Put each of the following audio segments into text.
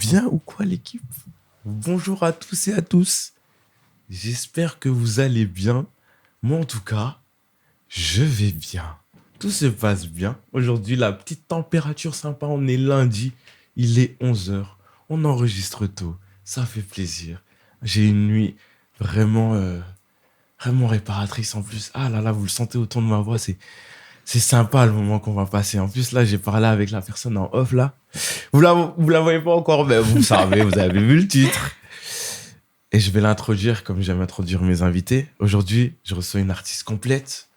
bien ou quoi l'équipe? Bonjour à tous et à tous. J'espère que vous allez bien. Moi en tout cas, je vais bien. Tout se passe bien. Aujourd'hui, la petite température sympa. On est lundi. Il est 11h. On enregistre tôt. Ça fait plaisir. J'ai une nuit vraiment, vraiment réparatrice en plus. Ah là là, vous le sentez au ton de ma voix. C'est sympa le moment qu'on va passer. En plus, là, j'ai parlé avec la personne en off, là. Vous la voyez pas encore, mais vous savez, vous avez vu le titre. Et je vais l'introduire comme j'aime introduire mes invités. Aujourd'hui, je reçois une artiste complète,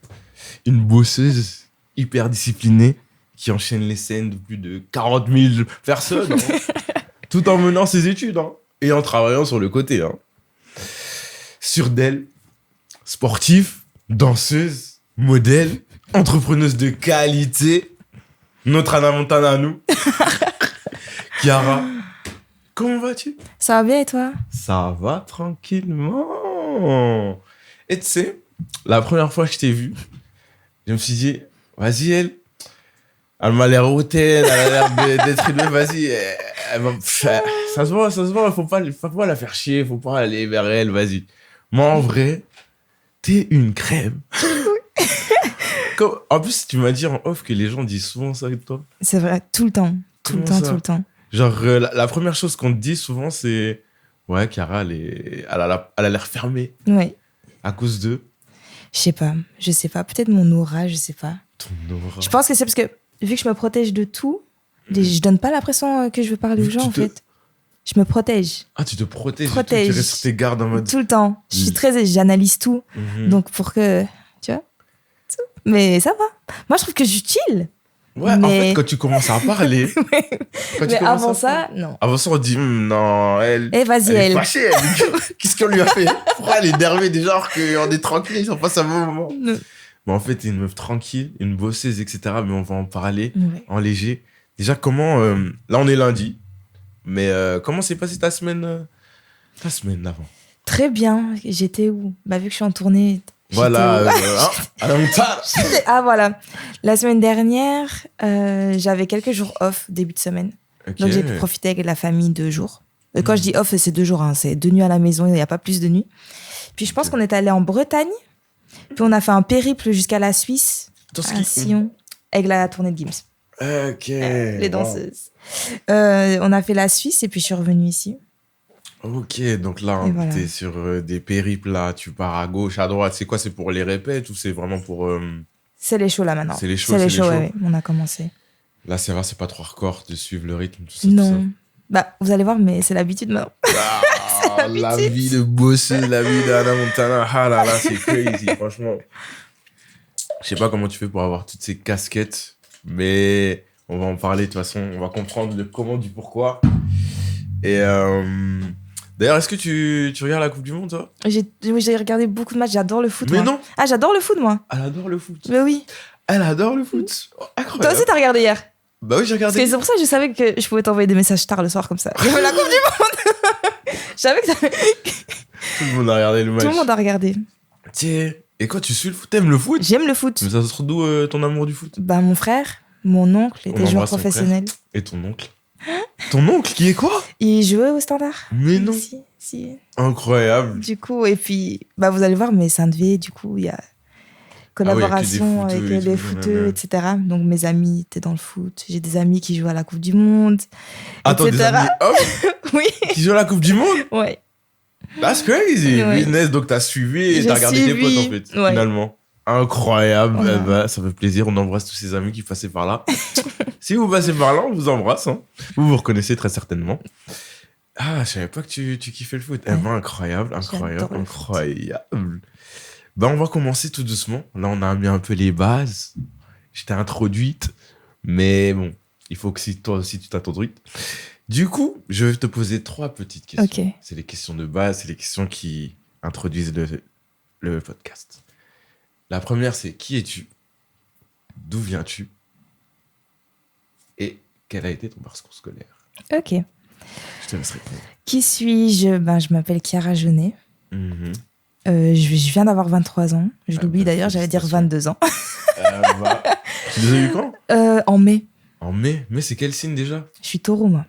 une bosseuse hyper disciplinée qui enchaîne les scènes de plus de 40 000 personnes, tout en menant ses études et en travaillant sur le côté. Sur d'elle, sportive, danseuse, modèle, entrepreneuse de qualité, notre Anna Montana à nous. Chiara, comment vas-tu? Ça va bien et toi? Ça va tranquillement. Et tu sais, la première fois que je t'ai vu, je me suis dit, vas-y, elle m'a l'air hautaine, elle a l'air d'être élevée, vas-y. Ça se voit, faut pas la faire chier, faut pas aller vers elle, vas-y. Moi, en vrai, t'es une crème. En plus, tu m'as dit en off que les gens disent souvent ça avec toi. C'est vrai, tout le temps. Tout le temps. Genre, la première chose qu'on te dit souvent, c'est... Ouais, Chiara, elle a l'air fermée. Oui. À cause de... Je sais pas. Peut-être mon aura, je sais pas. Ton aura. Je pense que c'est parce que, vu que je me protège de tout, je donne pas l'impression que je veux parler aux gens, en fait. Je me protège. Ah, tu te protèges. Tu Protège. restes sur tes gardes en mode... Tout le temps. J'analyse tout. Donc, pour que... Tu vois? Mais ça va. Moi, je trouve que je suis chill. Ouais, en fait, quand tu commences à parler... Mais avant ça, non. Avant ça, on dit, non, elle... vas-y, elle est fâchée, elle. Qu'est-ce qu'on lui a fait? Pourquoi elle est énervée déjà alors qu'on est tranquille, on passe un bon moment? Non. Mais en fait, t'es une meuf tranquille, une bosseuse, etc. Mais on va en parler Ouais. en léger. Déjà, comment... là, on est lundi. Mais comment s'est passée ta semaine d'avant? Très bien. J'étais où? Vu que je suis en tournée... Voilà, à la montagne. Ah, voilà. La semaine dernière, j'avais quelques jours off, début de semaine. Okay. Donc, j'ai pu profiter avec la famille 2 jours. Quand je dis off, c'est 2 jours. C'est 2 nuits à la maison, il n'y a pas plus de nuits. Puis, je pense qu'on est allé en Bretagne. Puis, on a fait un périple jusqu'à la Suisse, à Sion, avec la tournée de Gims. Ok. Les danseuses. On a fait la Suisse et puis je suis revenue ici. Ok, donc là, voilà. t'es sur des périples, là, tu pars à gauche, à droite. C'est quoi? C'est pour les répètes ou c'est vraiment pour... C'est les shows, là, maintenant. C'est les shows, ouais, on a commencé. Là, ça va, c'est pas trop hardcore de suivre le rythme, tout ça, non. tout ça. Vous allez voir, mais c'est l'habitude, maintenant. Ah, la vie de bosser, la vie d'Anna Montana. Ah là là, c'est crazy, franchement. Je sais pas comment tu fais pour avoir toutes ces casquettes, mais on va en parler, de toute façon. On va comprendre le comment, du pourquoi. Et... D'ailleurs, est-ce que tu regardes la Coupe du Monde, toi? J'ai regardé beaucoup de matchs, j'adore le foot. Mais moi. non. Ah, j'adore le foot, moi. Elle adore le foot. Mais oui. Elle adore le foot. Oh, incroyable. Toi aussi, t'as regardé hier? Bah oui, j'ai regardé. Parce que c'est pour ça que je savais que je pouvais t'envoyer des messages tard le soir, comme ça. Il y avait la Coupe du Monde. Je savais que ça... Tout le monde a regardé le match. Tout le monde a regardé. Tiens, et quand tu suis le foot, t'aimes le foot? J'aime le foot. Mais ça se trouve d'où ton amour du foot? Mon frère, mon oncle était joueur professionnel. Et ton oncle? Ton oncle qui est quoi? Il jouait au Standard. Mais non. Si. Incroyable. Du coup, et puis, vous allez voir, mais Saint-Devé, du coup, il y a collaboration avec les footeux, etc. Donc, mes amis étaient dans le foot. J'ai des amis qui jouent à la Coupe du Monde. Attends, etc. des amis oui. Qui jouent à la Coupe du Monde? Ouais. That's crazy. Ouais. Business, donc t'as suivi et t'as regardé tes potes, en fait, finalement. Incroyable. Ouais. Ça fait plaisir. On embrasse tous ces amis qui passaient par là. Si vous passez par là, on vous embrasse. Vous vous reconnaissez très certainement. Ah, je savais pas que tu kiffais le foot. Ouais. Incroyable. On va commencer tout doucement. Là, on a mis un peu les bases. Je t'ai introduite. Mais bon, il faut que toi aussi, tu t'introduises. Du coup, je vais te poser 3 petites questions. Okay. C'est les questions de base. C'est les questions qui introduisent le podcast. La première, c'est qui es-tu? D'où viens-tu? Et quel a été ton parcours scolaire? Ok. Je te laisse répondre. Qui suis-je? Je m'appelle Chiara Jeunet. Mm-hmm. Je viens d'avoir 23 ans. Je l'oublie d'ailleurs, j'allais dire 22 ans. Tu les as eu quand? En mai. En mai? Mais c'est quel signe déjà? Je suis taureau, moi.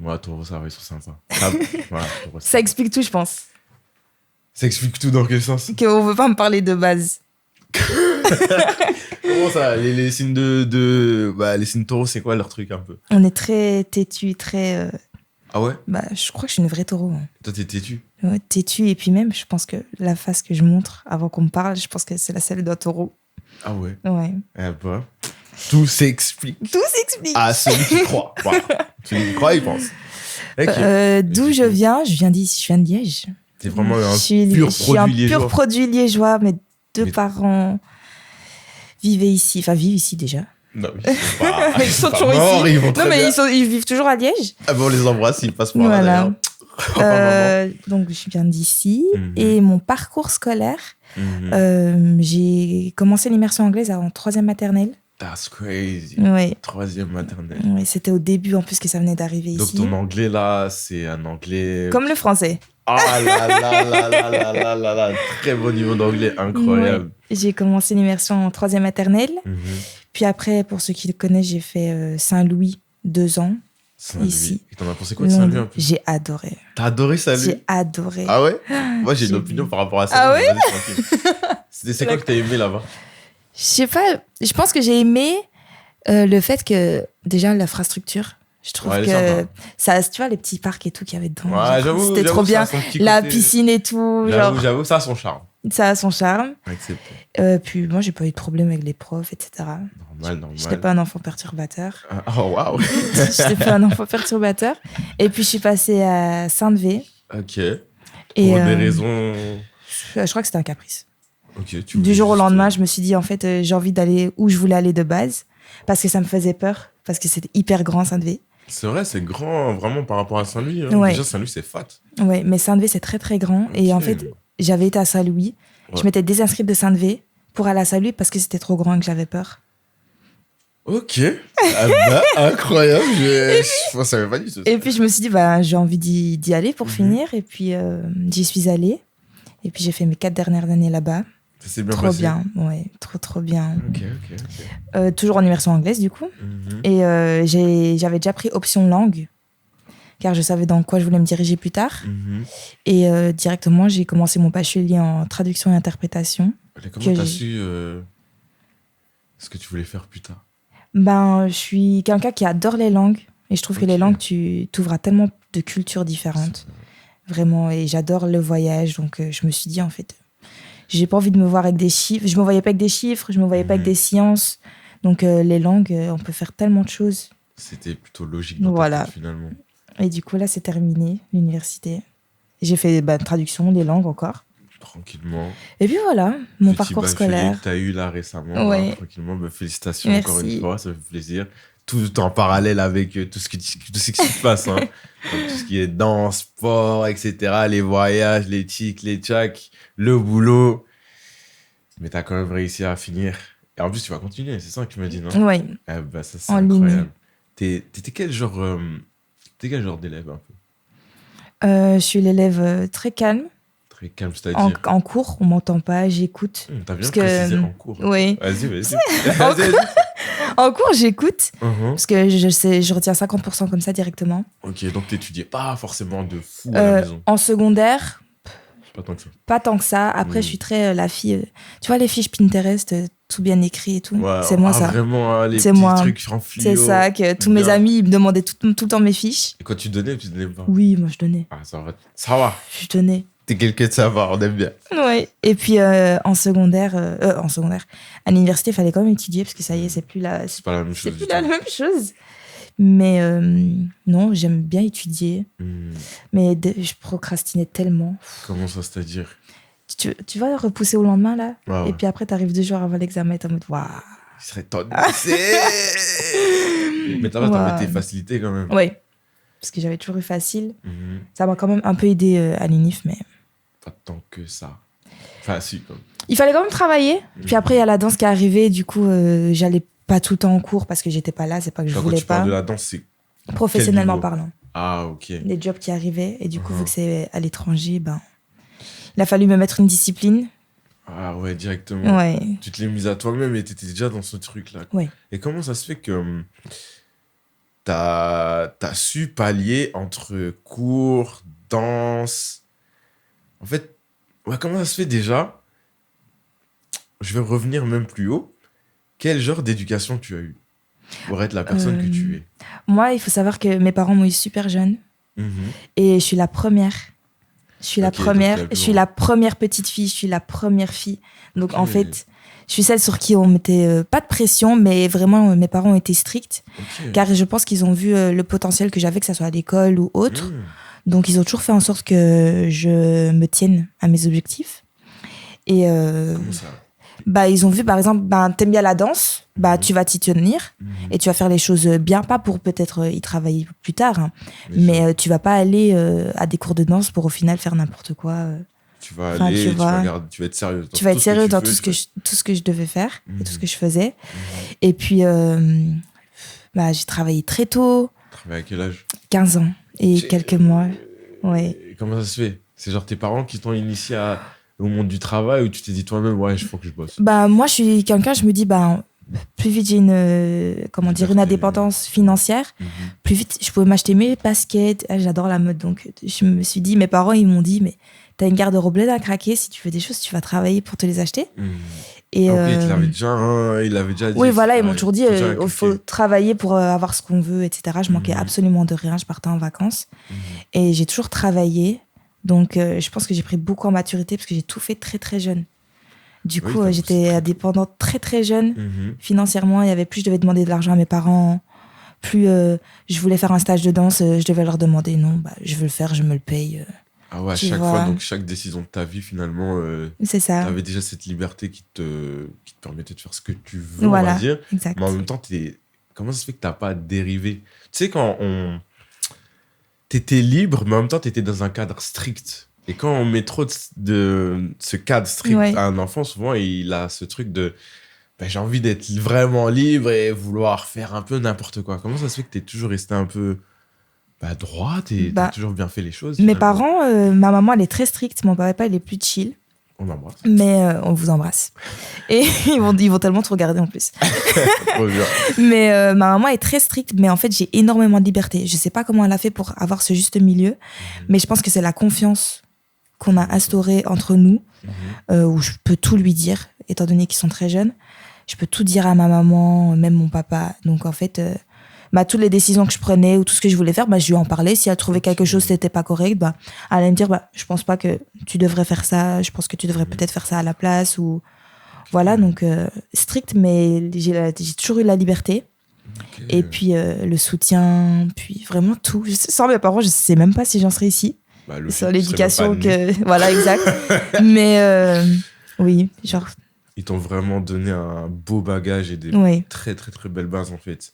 Ouais, Taureau, ça va, ils sont sympas. Ah, voilà, Taureau, Ça explique tout, je pense. Ça explique tout dans quel sens? Qu'on veut pas me parler de base. Comment ça? Les signes bah, les signes taureaux, c'est quoi leur truc un peu? On est très têtu, très... Ah ouais? Bah, je crois que je suis une vraie taureau. Hein. Toi, t'es têtu? Ouais, têtu, et puis même, je pense que la face que je montre avant qu'on me parle, je pense que c'est la celle d'un taureau. Ah ouais? Ouais. Eh bah, tout s'explique. Tout s'explique. Ah, celui qui croit. Voilà. Celui qui croit, il pense. Ok. D'où je viens d'ici, je viens de Liège. T'es vraiment un Je suis pur un produit liégeois. pur produit liégeois. Mes deux Mais- parents vivent ici déjà. Non, mais ils sont pas, Ils sont pas toujours morts, ici. ils vont Non, très mais bien. ils vivent toujours à Liège. Ah bon, on les embrasse, ils passent par là, Voilà. d'ailleurs. Maman. Donc, je viens d'ici. Mhm. Et mon parcours scolaire, Mhm. j'ai commencé l'immersion anglaise en 3e maternelle. That's crazy. Ouais. 3e maternelle. Ouais, c'était au début, en plus, que ça venait d'arriver Donc ici. ton anglais là, c'est un anglais... Comme le français. Ah là là là là là là là là. Très bon niveau d'anglais, incroyable. Ouais. J'ai commencé l'immersion en 3e maternelle. Mhm. Puis après, pour ceux qui le connaissent, j'ai fait Saint-Louis 2 ans. Saint-Louis. Ici. Et t'en as pensé quoi de Saint-Louis un peu? J'ai adoré. T'as adoré Saint-Louis? J'ai adoré. Ah ouais? Moi j'ai une J'ai opinion vu. par rapport à ça. Ah ouais? Vas-y, tranquille. C'est quoi que t'as aimé là-bas? Je sais pas, je pense que j'ai aimé le fait que, déjà, l'infrastructure, je trouve Ouais, elle est que sympa. ça, tu vois, les petits parcs et tout qu'il y avait dedans. Ouais, j'avoue. C'était trop j'avoue, ça a bien. son petit La côté- piscine et tout, genre, J'avoue, ça a son charme. ça a son charme. Accepté. Puis moi, j'ai pas eu de problème avec les profs, etc. Normal. J'étais pas un enfant perturbateur. Oh waouh. J'étais pas un enfant perturbateur. Et puis, je suis passée à Sainte-Vé. Ok. Et Pour des raisons. je crois que c'était un caprice. Ok. Du jour au lendemain, je me suis dit, en fait, j'ai envie d'aller où je voulais aller de base. Parce que ça me faisait peur. Parce que c'était hyper grand, Sainte-Vé. C'est vrai, c'est grand vraiment par rapport à Saint-Louis. Hein. Ouais. Déjà, Saint-Louis, c'est fat. Ouais, mais Sainte-Vé, c'est très, très grand. Et en Ok. fait, j'avais été à Saint-Louis. Ouais. Je m'étais désinscrite de Sainte-Vé pour aller à Saint-Louis parce que c'était trop grand et que j'avais peur. Ok. Ah bah, incroyable. Je savais pas du tout. Et puis, je me suis dit, bah, j'ai envie d'y aller pour Mhm. finir. Et puis, j'y suis allée. Et puis, j'ai fait mes 4 dernières années là-bas. Ça s'est bien Trop passé. bien. Ouais, trop bien. Ok. Toujours en immersion anglaise, du coup. Mhm. Et j'avais déjà pris option langue, car je savais dans quoi je voulais me diriger plus tard. Mhm. Et directement, j'ai commencé mon bachelier en traduction et interprétation. Et comment Que t'as j'ai- su ce que tu voulais faire plus tard? Ben, je suis quelqu'un qui adore les langues. Et je trouve que les Ok. langues, tu t'ouvres à tellement de cultures différentes. Vraiment. Et j'adore le voyage. Donc, je me suis dit, en fait, j'ai pas envie de me voir avec des chiffres. Je me voyais pas avec des chiffres. Je me voyais pas avec Mhm. des sciences. Donc, les langues, on peut faire tellement de choses. C'était plutôt logique dans ta Voilà. tête, finalement. Et du coup, là, c'est terminé, l'université. J'ai fait traduction, les langues encore. Tranquillement. Et puis voilà, mon Petit parcours bachelier scolaire. que t'as eu là récemment. Ouais. Là, tranquillement. Bah, félicitations Merci. encore une fois. Ça fait plaisir. Tout en parallèle avec tout ce qui se passe. Hein. Donc, tout ce qui est danse, sport, etc. Les voyages, les tics, les tchacs, le boulot. Mais t'as quand même réussi à finir. Et en plus, tu vas continuer. C'est ça que tu m'as dit, non? Ouais, Eh bah, ça, c'est En incroyable. ligne. T'étais quel genre d'élève un peu? je suis l'élève très calme. Très calme, c'est-à-dire. En cours, on m'entend pas, j'écoute. T'as bien Parce que, précisé en cours. Oui. Vas-y. En Vas-y. En cours, j'écoute. Mhm. Parce que je retiens 50% comme ça directement. Ok, donc t'étudiais pas forcément de fou à la maison. En secondaire, Pas tant que ça. pas tant que ça. Après, je suis très la fille. Tu vois, les fiches Pinterest, tout bien écrit et tout. Ouais, C'est moi, ça. Vraiment, hein, les C'est petits moi. trucs en fluo. C'est ça, que tous mes Bien. amis ils me demandaient tout le temps mes fiches. Et quand tu donnais pas. Oui, moi, je donnais. Ah, ça va. Ça va. Je donnais. T'es quelqu'un de savoir, on aime bien. Ouais. Et puis en secondaire, à l'université, il fallait quand même étudier parce que ça y est, c'est plus C'est pas la même c'est chose. plus du la tout. même chose. Mais non, j'aime bien étudier, mais je procrastinais tellement. Comment ça, c'est-à-dire? Tu vas repousser au lendemain là, Ouais, ouais. et puis après t'arrives 2 jours avant l'examen et t'es en mode waouh. Il serait temps de baisser. Mais t'as Ouais. tes facilités quand même. Ouais, parce que j'avais toujours eu facile. Mhm. Ça m'a quand même un peu aidé à l'UNIF, mais Pas tant que ça. Enfin, si, comme. il fallait quand même travailler. Puis après il y a la danse qui est arrivée, du coup j'allais pas tout le temps en cours parce que j'étais pas là, c'est pas que je Quand voulais tu parles pas. de la danse, c'est. Professionnellement niveau parlant. Ah, ok. Les jobs qui arrivaient. Et du coup, Mhm. vu que c'est à l'étranger, ben, il a fallu me mettre une discipline. Ah, ouais, directement. Ouais. Tu te l'es mise à toi-même et t'étais déjà dans ce truc-là. Ouais. Et comment ça se fait que t'as su pallier entre cours, danse. En fait, ouais, comment ça se fait déjà? Je vais revenir même plus haut. Quel genre d'éducation tu as eu pour être la personne que tu es? Moi, il faut savoir que mes parents m'ont eu super jeune. Et je suis la première. Je suis la première. Je suis la première petite fille. Je suis la première fille. Donc, en fait, je suis celle sur qui on mettait pas de pression, mais vraiment, mes parents ont été stricts. Car je pense qu'ils ont vu le potentiel que j'avais, que ça soit à l'école ou autre. Donc, ils ont toujours fait en sorte que je me tienne à mes objectifs. Et comment ça? Bah, ils ont vu, par exemple, t'aimes bien la danse, tu vas t'y tenir et tu vas faire les choses bien, pas pour peut-être y travailler plus tard, hein, mais tu vas pas aller à des cours de danse pour au final faire n'importe quoi. Tu vas aller, tu vas être sérieux. Tu vas être sérieux dans tout ce que je devais faire et tout ce que je faisais. Et puis, j'ai travaillé très tôt. Travaillé à quel âge? 15 ans et quelques mois. Ouais. Et comment ça se fait? C'est genre tes parents qui t'ont initié au monde du travail ou tu t'es dit toi-même, ouais, il faut que je bosse? Moi, je suis quelqu'un, je me dis, plus vite j'ai une indépendance financière, plus vite je pouvais m'acheter mes baskets. J'adore la mode, donc je me suis dit, mes parents, ils m'ont dit, mais t'as une garde-robe à craquer, si tu veux des choses, tu vas travailler pour te les acheter. Et il l'avait déjà dit. Oui, voilà, ils m'ont toujours dit, il faut travailler pour avoir ce qu'on veut, etc. Je manquais absolument de rien, je partais en vacances. Et j'ai toujours travaillé. Donc, je pense que j'ai pris beaucoup en maturité parce que j'ai tout fait très, très jeune. Du coup, j'étais indépendante très, très jeune. Financièrement, il y avait plus, je devais demander de l'argent à mes parents. Plus je voulais faire un stage de danse, je devais leur demander non, je veux le faire, je me le paye. Ah ouais, à chaque fois, donc chaque décision de ta vie, finalement, c'est ça. Tu avais déjà cette liberté qui te permettait de faire ce que tu veux, on va dire. Exact. Mais en même temps, comment ça se fait que tu n'as pas dérivé? Tu sais, quand t'étais libre, mais en même temps, t'étais dans un cadre strict. Et quand on met trop de ce cadre strict à un enfant, souvent, il a ce truc de j'ai envie d'être vraiment libre et vouloir faire un peu n'importe quoi. Comment ça se fait que t'es toujours resté un peu droite et t'as toujours bien fait les choses? Mes parents, ma maman, elle est très stricte. Mon papa, il est plus chill. On embrasse. Mais on vous embrasse. Et ils vont tellement te regarder en plus. Trop bien. Mais ma maman est très stricte, mais en fait, j'ai énormément de liberté. Je sais pas comment elle a fait pour avoir ce juste milieu, mais je pense que c'est la confiance qu'on a instaurée entre nous, où je peux tout lui dire, étant donné qu'ils sont très jeunes. Je peux tout dire à ma maman, même mon papa. Donc en fait, toutes les décisions que je prenais ou tout ce que je voulais faire, je lui en parlais. Si elle trouvait quelque chose qui n'était pas correct, elle allait me dire, je pense pas que tu devrais faire ça, je pense que tu devrais peut-être faire ça à la place. Ou... Voilà, donc strict, mais j'ai toujours eu la liberté. Et puis le soutien, puis vraiment tout. Sans mes parents, je sais même pas si j'en serais ici. Sur l'éducation que... Voilà, exact. Mais oui, genre... Ils t'ont vraiment donné un beau bagage et des très, très, très belles bases, en fait.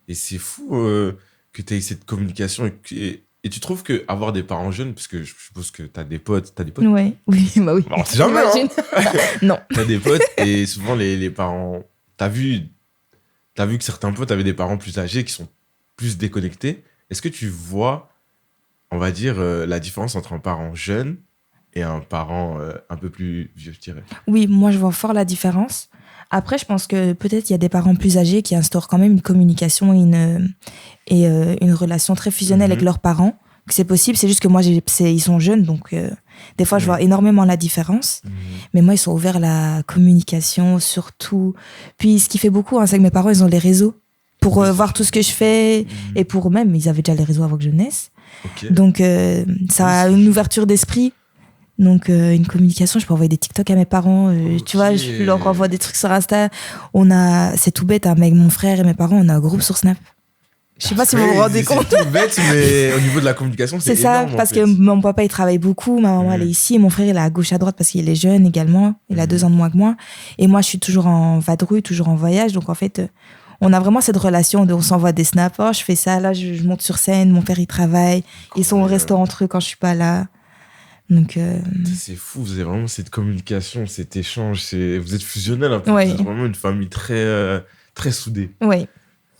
Et c'est fou que tu aies cette communication. Et tu trouves qu'avoir des parents jeunes, parce que je suppose que tu as des potes. Oui, oui. On sait jamais, non. Tu as des potes et souvent les parents... T'as vu que certains potes avaient des parents plus âgés qui sont plus déconnectés. Est-ce que tu vois, on va dire, la différence entre un parent jeune et un parent un peu plus vieux, je dirais? Oui, moi, je vois fort la différence. Après, je pense que peut-être il y a des parents plus âgés qui instaurent quand même une communication et une relation très fusionnelle avec leurs parents. Que c'est possible, c'est juste que moi, ils sont jeunes, donc des fois, je vois énormément la différence. Mais moi, ils sont ouverts à la communication, surtout. Puis, ce qui fait beaucoup, c'est que mes parents, ils ont les réseaux pour voir tout ce que je fais. Et pour même, ils avaient déjà les réseaux avant que je naisse. Donc, ça a une ouverture d'esprit. Donc, une communication, je peux envoyer des TikTok à mes parents. Tu vois, je leur envoie des trucs sur Insta. C'est tout bête, avec mon frère et mes parents, on a un groupe sur Snap. Je sais pas si vous vous rendez compte. C'est tout bête, mais au niveau de la communication, c'est énorme. C'est ça, parce que mon papa, il travaille beaucoup. Ma maman, elle est ici. Mon frère, il est à gauche, à droite, parce qu'il est jeune également. Il a 2 ans de moins que moi. Et moi, je suis toujours en vadrouille, toujours en voyage. Donc, en fait, on a vraiment cette relation on s'envoie des snaps. Oh, je fais ça, là, je monte sur scène. Mon père, il travaille. Ils sont au restaurant entre eux quand je suis pas là. Donc, c'est fou, vous avez vraiment cette communication, cet échange. Vous êtes fusionnels un peu. Oui. Vous êtes vraiment une famille très, très soudée. Oui.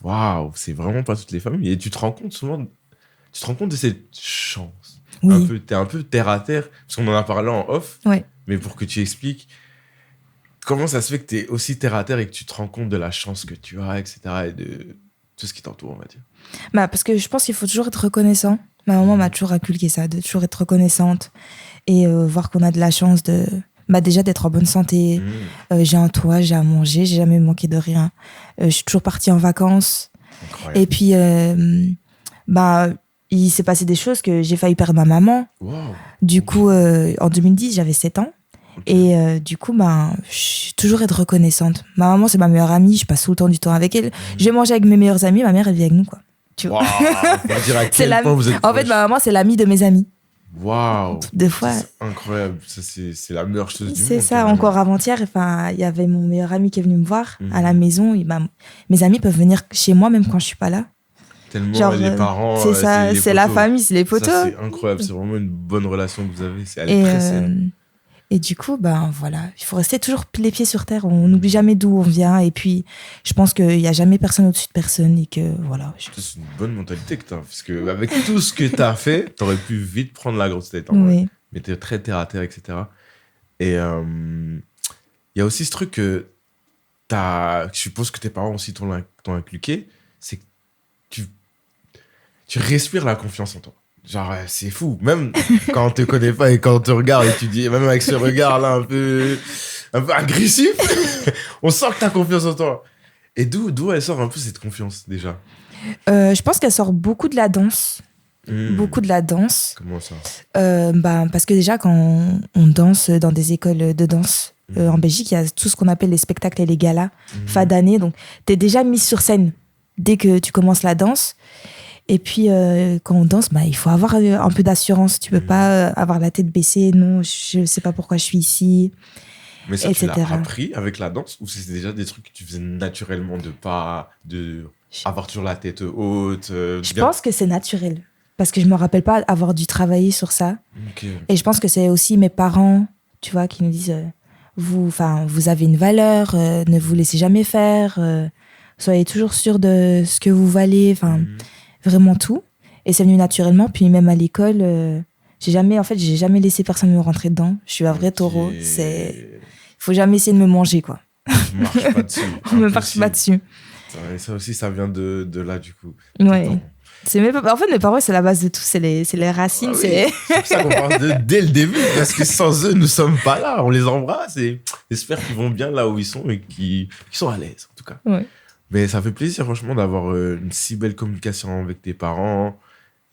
Waouh, c'est vraiment pas toutes les familles. Et tu te rends compte de cette chance. Oui. T'es un peu terre à terre, parce qu'on en a parlé en off. Oui. Mais pour que tu expliques, comment ça se fait que t'es aussi terre à terre et que tu te rends compte de la chance que tu as, etc. Et de tout ce qui t'entoure, on va dire. Bah, parce que je pense qu'il faut toujours être reconnaissant. Ma maman m'a toujours inculqué ça, de toujours être reconnaissante et voir qu'on a de la chance déjà d'être en bonne santé. J'ai un toit, j'ai à manger, j'ai jamais manqué de rien. Je suis toujours partie en vacances. Incroyable. Et puis, il s'est passé des choses que j'ai failli perdre ma maman. Wow. Du coup, en 2010, j'avais 7 ans. Et du coup, je suis toujours être reconnaissante. Ma maman, c'est ma meilleure amie, je passe tout le temps du temps avec elle. Je vais manger avec mes meilleurs amis, ma mère, elle vit avec nous, quoi. Tu vois. Pour dire à quel point vous êtes En fait, ma maman, c'est l'amie de mes amis. Waouh. Des fois. C'est incroyable. Ça, c'est la meilleure chose du monde. C'est ça. Encore avant-hier, il y avait mon meilleur ami qui est venu me voir à la maison. Mes amis peuvent venir chez moi même quand je suis pas là. Tellement genre, les parents. C'est ça. C'est la famille, c'est les potos. Ça, c'est incroyable. C'est vraiment une bonne relation que vous avez. Elle est très saine. Et du coup, voilà, il faut rester toujours les pieds sur terre. On n'oublie jamais d'où on vient. Et puis, je pense qu'il n'y a jamais personne au-dessus de personne. Et que, voilà. C'est une bonne mentalité que tu as. Parce qu'avec tout ce que tu as fait, tu aurais pu vite prendre la grosse tête. Oui. Mais tu es très terre à terre, etc. Et il y a aussi ce truc que je suppose que tes parents aussi t'ont inculqué. C'est que tu respires la confiance en toi. Genre, c'est fou. Même quand on te connaît pas et quand on te regarde et tu dis, même avec ce regard-là un peu agressif, on sent que t'as confiance en toi. Et d'où elle sort un peu cette confiance, déjà? Je pense qu'elle sort beaucoup de la danse. Beaucoup de la danse. Comment ça? Parce que déjà, quand on danse dans des écoles de danse, en Belgique, il y a tout ce qu'on appelle les spectacles et les galas, fin d'année. Donc, t'es déjà mise sur scène dès que tu commences la danse. Et puis, quand on danse, il faut avoir un peu d'assurance. Tu peux pas avoir la tête baissée. Non, je sais pas pourquoi je suis ici. Mais ça, tu l'as appris avec la danse ou c'est déjà des trucs que tu faisais naturellement de avoir toujours la tête haute Je pense que c'est naturel. Parce que je me rappelle pas avoir dû travailler sur ça. Okay. Et je pense que c'est aussi mes parents, tu vois, qui nous disent vous avez une valeur, ne vous laissez jamais faire, soyez toujours sûr de ce que vous valez. Vraiment tout. Et c'est venu naturellement. Puis même à l'école, j'ai jamais laissé personne me rentrer dedans. Je suis un vrai taureau. Il faut jamais essayer de me manger, quoi. Je marche pas dessus. On me marche pas dessus. Ça aussi, ça vient de là, du coup. Ouais. En fait, mes parents, c'est la base de tout. C'est les racines. C'est pour ça qu'on parle dès le début. Parce que sans eux, nous sommes pas là. On les embrasse et j'espère qu'ils vont bien là où ils sont et qu'ils sont à l'aise, en tout cas. Ouais. Mais ça fait plaisir, franchement, d'avoir une si belle communication avec tes parents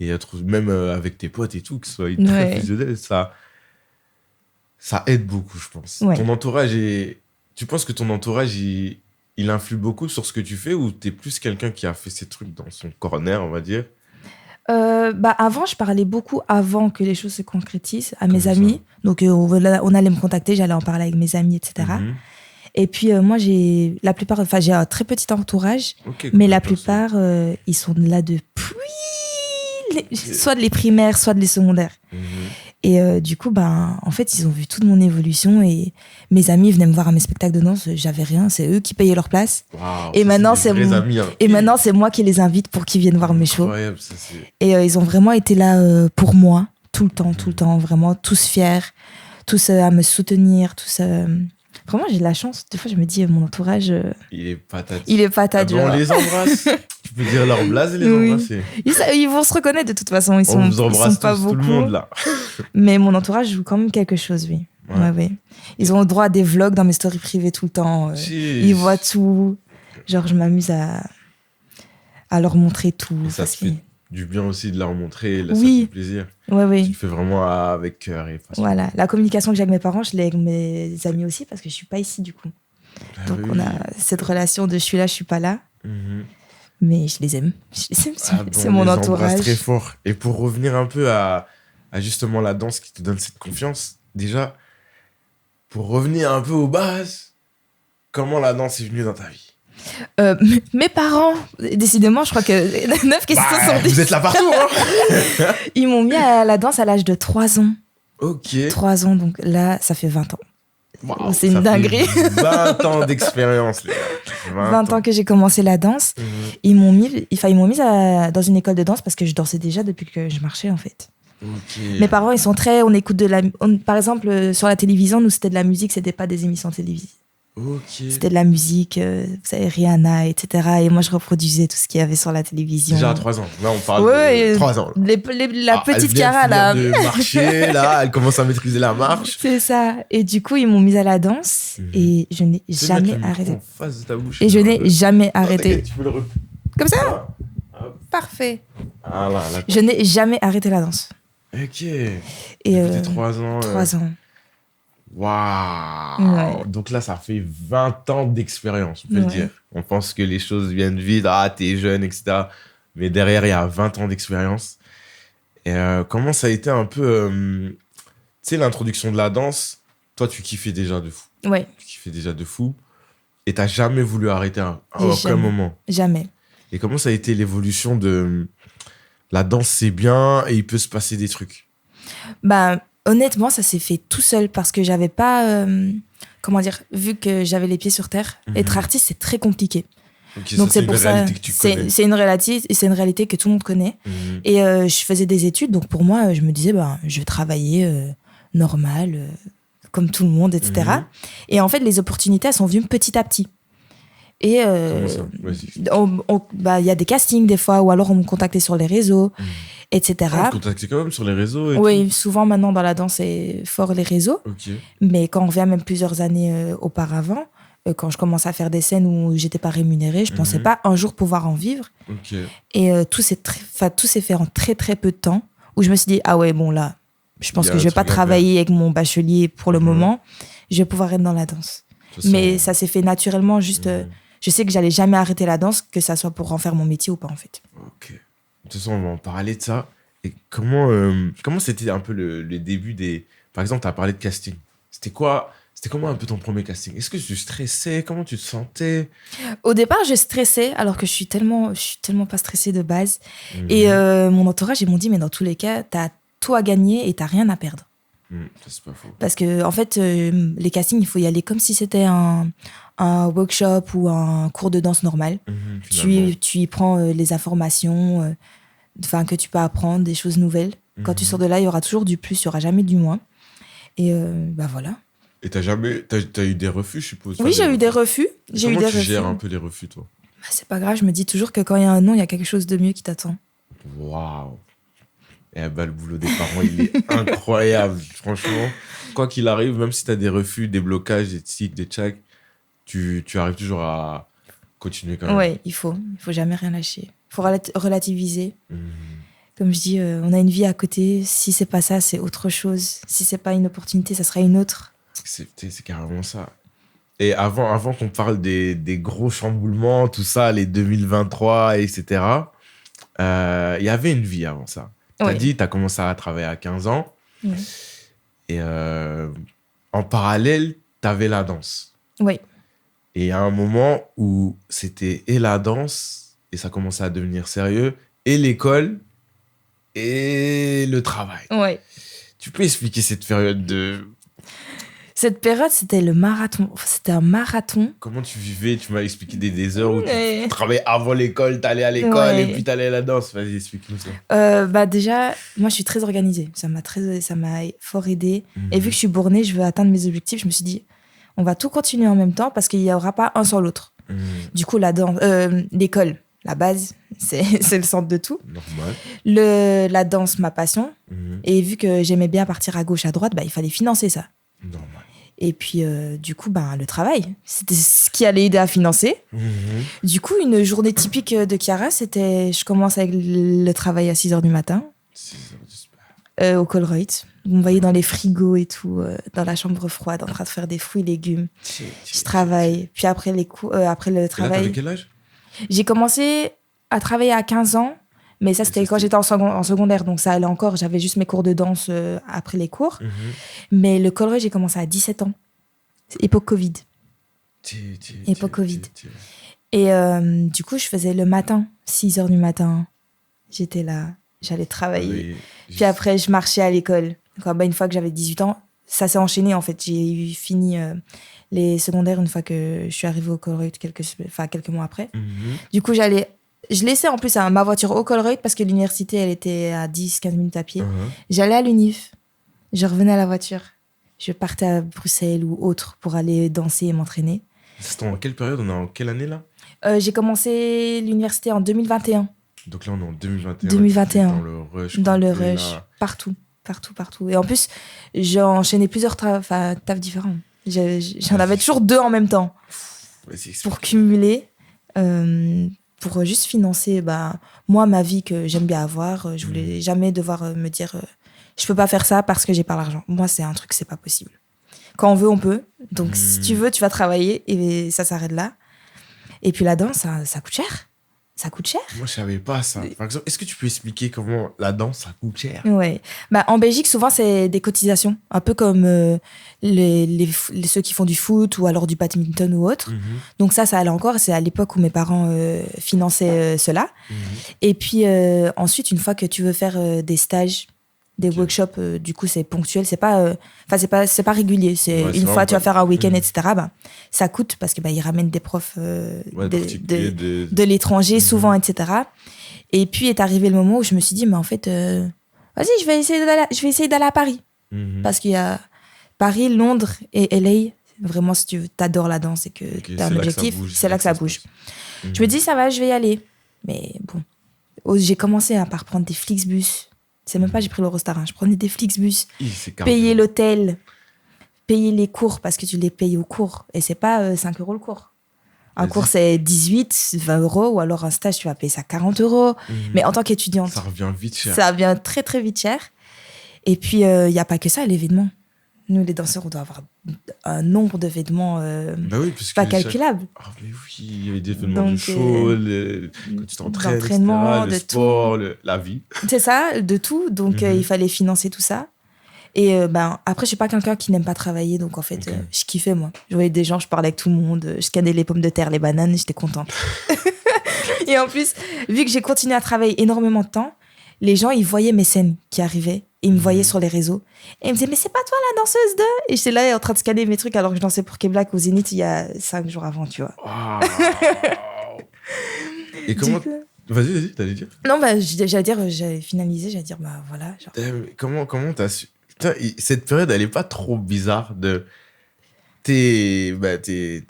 et même avec tes potes et tout, que ce soit très fusionnel. Ça aide beaucoup, je pense. Ouais. Ton entourage tu penses que ton entourage, il influe beaucoup sur ce que tu fais ou t'es plus quelqu'un qui a fait ses trucs dans son corner, on va dire? Avant, je parlais beaucoup avant que les choses se concrétisent à mes amis. Donc, on allait me contacter, j'allais en parler avec mes amis, etc. Et puis, moi, j'ai un très petit entourage, mais la plupart, ils sont là depuis soit de les primaires, soit de les secondaires. Et du coup, en fait, ils ont vu toute mon évolution et mes amis venaient me voir à mes spectacles de danse, j'avais rien, c'est eux qui payaient leur place. Wow, et maintenant, maintenant, c'est moi qui les invite pour qu'ils viennent voir mes shows. Et ils ont vraiment été là pour moi, tout le temps, vraiment, tous fiers, tous à me soutenir, tous... Vraiment, j'ai de la chance. Des fois, je me dis, mon entourage... Il est patate. On les embrasse. Tu peux dire leur blase et les embrasser. Ils vont se reconnaître de toute façon. Ils sont pas beaucoup. Tout le monde là. Mais mon entourage joue quand même quelque chose, oui. Ouais. Ils ont le droit à des vlogs dans mes stories privées tout le temps. Ils voient tout. Genre, je m'amuse à leur montrer tout. Et ça te fait du bien aussi de leur montrer. Là, ça fait plaisir. Oui. Tu le fais vraiment avec cœur et façon. Voilà. La communication que j'ai avec mes parents, je l'ai avec mes amis aussi parce que je suis pas ici du coup. Donc, on a cette relation de je suis là, je suis pas là. Mais je les aime. C'est mon entourage. Très fort. Et pour revenir un peu à justement la danse qui te donne cette confiance, déjà, pour revenir un peu aux bases, comment la danse est venue dans ta vie? Mes parents, décidément, je crois que 9 questions sont dites. Vous êtes là partout, hein. Ils m'ont mis à la danse à l'âge de 3 ans. Ok. 3 ans, donc là, ça fait 20 ans. Wow, c'est une dinguerie. 20 ans d'expérience, les gars. 20 ans que j'ai commencé la danse. Ils m'ont mis dans une école de danse parce que je dansais déjà depuis que je marchais, en fait. Okay. Mes parents, ils sont très... On écoute par exemple, sur la télévision, nous, c'était de la musique, c'était pas des émissions télévisées. Ok. C'était de la musique, vous savez, Rihanna, etc. Et moi, je reproduisais tout ce qu'il y avait sur la télévision. Déjà à 3 ans. Là, on parle Ouais, de 3 ans. la petite Cara, là. Elle vient de marcher, là. Elle commence à maîtriser la marche. C'est ça. Et du coup, ils m'ont mise à la danse et je n'ai jamais arrêté. En face de ta bouche. Et je n'ai jamais arrêté. Tu peux le Comme ça. Parfait. Ah là. Je n'ai jamais arrêté la danse. Ok. Et Depuis 3 ans. 3 ans. Waouh. Ouais. Donc là, ça fait 20 ans d'expérience, on peut le Ouais. dire. On pense que les choses viennent vite, ah, t'es jeune, etc. Mais derrière, il y a 20 ans d'expérience. Et comment ça a été un peu... tu sais, l'introduction de la danse, toi, tu kiffais déjà de fou. Ouais, Tu kiffais déjà de fou. Et t'as jamais voulu arrêter à J'ai aucun jamais. moment. jamais. Et comment ça a été l'évolution de... La danse, c'est bien et il peut se passer des trucs. Bah, honnêtement, ça s'est fait tout seul parce que j'avais pas. Comment dire, vu que j'avais les pieds sur terre, être artiste, c'est très compliqué. Ok, Donc c'est une pour ça. réalité que tu connais. C'est une réalité que tout le monde connaît. Mhm. Et je faisais des études, donc pour moi, je me disais, bah, je vais travailler normal, comme tout le monde, etc. Mhm. Et en fait, les opportunités, elles sont venues petit à petit. Et Comment ça? Vas-y. bah, y a des castings des fois, ou alors on me contactait sur les réseaux, etc. Ah, on te contactait quand même sur les réseaux et Oui, souvent maintenant dans la danse, c'est fort les réseaux. tout. Ok. Mais quand on revient même plusieurs années auparavant, quand je commence à faire des scènes où j'étais pas rémunérée, je pensais pas un jour pouvoir en vivre. Ok. Et tout s'est fait en très très peu de temps, où je me suis dit, ah ouais, bon là, je pense Il y a que je un vais pas truc à travailler avec mon bachelier pour le Mhm. moment, je vais pouvoir être dans la danse. Mais ça s'est fait naturellement, juste, je sais que j'allais jamais arrêter la danse, que ça soit pour en faire mon métier ou pas en fait. Ok. De toute façon, on va en parler de ça. Et comment c'était un peu le début des... Par exemple, tu as parlé de casting. C'était comment un peu ton premier casting? Est-ce que tu stressais? Comment tu te sentais? Au départ, je stressais, alors que je suis tellement pas stressée de base. Mhm. Et mon entourage, ils m'ont dit, mais dans tous les cas, t'as tout à gagner et t'as rien à perdre. Ça, c'est pas faux. Parce que, en fait, les castings, il faut y aller comme si c'était un workshop ou un cours de danse normal. Finalement. Tu y prends les informations que tu peux apprendre, des choses nouvelles. Quand tu sors de là, il y aura toujours du plus, il n'y aura jamais du moins. Et bah voilà. Et t'as eu des refus, je suppose? Oui, j'ai eu des refus. Et J'ai eu comment des tu refus. gères un peu les refus, toi? Bah, c'est pas grave, je me dis toujours que quand il y a un non, il y a quelque chose de mieux qui t'attend. Waouh! Eh ben, le boulot des parents, il est incroyable. Franchement, quoi qu'il arrive, même si tu as des refus, des blocages, des tics, des tchacs, tu arrives toujours à continuer quand même. Ouais, il faut jamais rien lâcher. Il faut relativiser. Mhm. Comme je dis, on a une vie à côté. Si c'est pas ça, c'est autre chose. Si c'est pas une opportunité, ça sera une autre. C'est carrément ça. Et avant qu'on parle des gros chamboulements, tout ça, les 2023, etc., il y avait une vie avant ça. T'as Ouais. dit, t'as commencé à travailler à 15 ans. Ouais. Et en parallèle, t'avais la danse. Oui. Et il y a un moment où c'était et la danse, et ça commençait à devenir sérieux, et l'école, et le travail. Ouais. Tu peux expliquer cette période de... Cette période, c'était le marathon. Enfin, c'était un marathon. Comment tu vivais? Tu m'as expliqué des heures où Ouais. tu travaillais avant l'école, t'allais à l'école, Ouais. et puis t'allais à la danse. Vas-y, explique-nous ça. Bah déjà, moi, je suis très organisée. Ça m'a fort aidée. Et vu que je suis bornée, je veux atteindre mes objectifs. Je me suis dit, on va tout continuer en même temps parce qu'il n'y aura pas un sans l'autre. Du coup, l'école, la base, c'est le centre de tout. Normal. La danse, ma passion. Et vu que j'aimais bien partir à gauche, à droite, bah, il fallait financer ça. Normal. Et puis, du coup, bah, le travail, c'était ce qui allait aider à financer. Du coup, une journée typique de Chiara, c'était, je commence avec le travail à 6h du matin, 6 heures de sport. au Colruyt. Vous me voyez dans les frigos et tout, dans la chambre froide, en train de faire des fruits et légumes. Je travaille. Puis après après le Et là, travail, t'avais quel âge? j'ai commencé à travailler à 15 ans. Mais ça, c'était quand j'étais en secondaire, donc ça allait encore. J'avais juste mes cours de danse après les cours. Mais le Colruyt, j'ai commencé à 17 ans. C'est époque Covid. Époque Covid. Et du coup, je faisais le matin, 6h du matin. J'étais là, j'allais travailler. Puis après, je marchais à l'école. Donc, une fois que j'avais 18 ans, ça s'est enchaîné en fait. J'ai fini les secondaires une fois que je suis arrivée au Colruyt quelques mois après. Du coup, je laissais en plus ma voiture au Colruyt parce que l'université, elle était à 10-15 minutes à pied. J'allais à l'unif, je revenais à la voiture je partais à Bruxelles ou autre pour aller danser et m'entraîner. C'était en quelle période? On est en quelle année là? J'ai commencé l'université en 2021. Donc là, on est en 2021. 2021. Dans le rush. Dans le complet, rush. là. Partout. Et en plus, j'ai enchaîné plusieurs tafs différents. J'en avais toujours 2 en même temps. Vas-y, explique. Pour cumuler, pour juste financer moi, ma vie que j'aime bien avoir. Je voulais jamais devoir me dire je peux pas faire ça parce que j'ai pas l'argent. Moi, c'est un truc, c'est pas possible. Quand on veut, on peut. Donc, si tu veux, tu vas travailler et ça s'arrête là. Et puis la danse, ça coûte cher. Ça coûte cher. Moi, je savais pas ça. Par exemple, est-ce que tu peux expliquer comment la danse, ça coûte cher? Ouais. En Belgique, souvent, c'est des cotisations. Un peu comme ceux qui font du foot ou alors du badminton ou autre. Donc ça allait encore. C'est à l'époque où mes parents finançaient cela. Et puis ensuite, une fois que tu veux faire des stages, des workshops, du coup, c'est ponctuel. C'est pas régulier. C'est une fois, tu vas faire un week-end, etc. Ça coûte parce que ils ramènent des profs de l'étranger, souvent, etc. Et puis est arrivé le moment où je me suis dit, mais en fait, vas-y, je vais essayer d'aller à Paris. Parce qu'il y a Paris, Londres et LA. Vraiment, si tu adores la danse et que tu as un objectif, c'est là que ça bouge. Je me dis, ça va, je vais y aller. Mais bon, j'ai commencé par prendre des Flixbus. C'est même pas j'ai pris l'Eurostar. Je prenais des Flixbus, payer l'hôtel, payer les cours parce que tu les payes au cours. Et c'est pas 5 € le cours. Un cours, c'est 18, 20 €. Ou alors un stage, tu vas payer ça 40 €. Mais en tant qu'étudiante, ça revient vite cher. Ça revient très, très vite cher. Et puis, il n'y a pas que ça, l'événement. Nous, les danseurs, on doit avoir un nombre d'événements pas calculable. Ah, mais oui, il y avait des événements de show, quand tu t'entraînes, d'entraînement, etc., de le sport, tout. la vie. C'est ça, de tout. Donc, il fallait financer tout ça. Et après, je suis pas quelqu'un qui n'aime pas travailler. Donc, en fait, je kiffais, moi. Je voyais des gens, je parlais avec tout le monde. Je scannais les pommes de terre, les bananes. J'étais contente. Et en plus, vu que j'ai continué à travailler énormément de temps, les gens, ils voyaient mes scènes qui arrivaient. Et ils me voyaient sur les réseaux. Et ils me disaient, mais c'est pas toi la danseuse de... Et j'étais là en train de scanner mes trucs alors que je dansais pour K-Black au Zénith il y a 5 jours avant, tu vois. Wow. Et comment... Vas-y, t'allais dire? Non, j'allais finaliser, j'allais dire, voilà. Genre... Comment t'as su... Putain, cette période, elle est pas trop bizarre de... T'es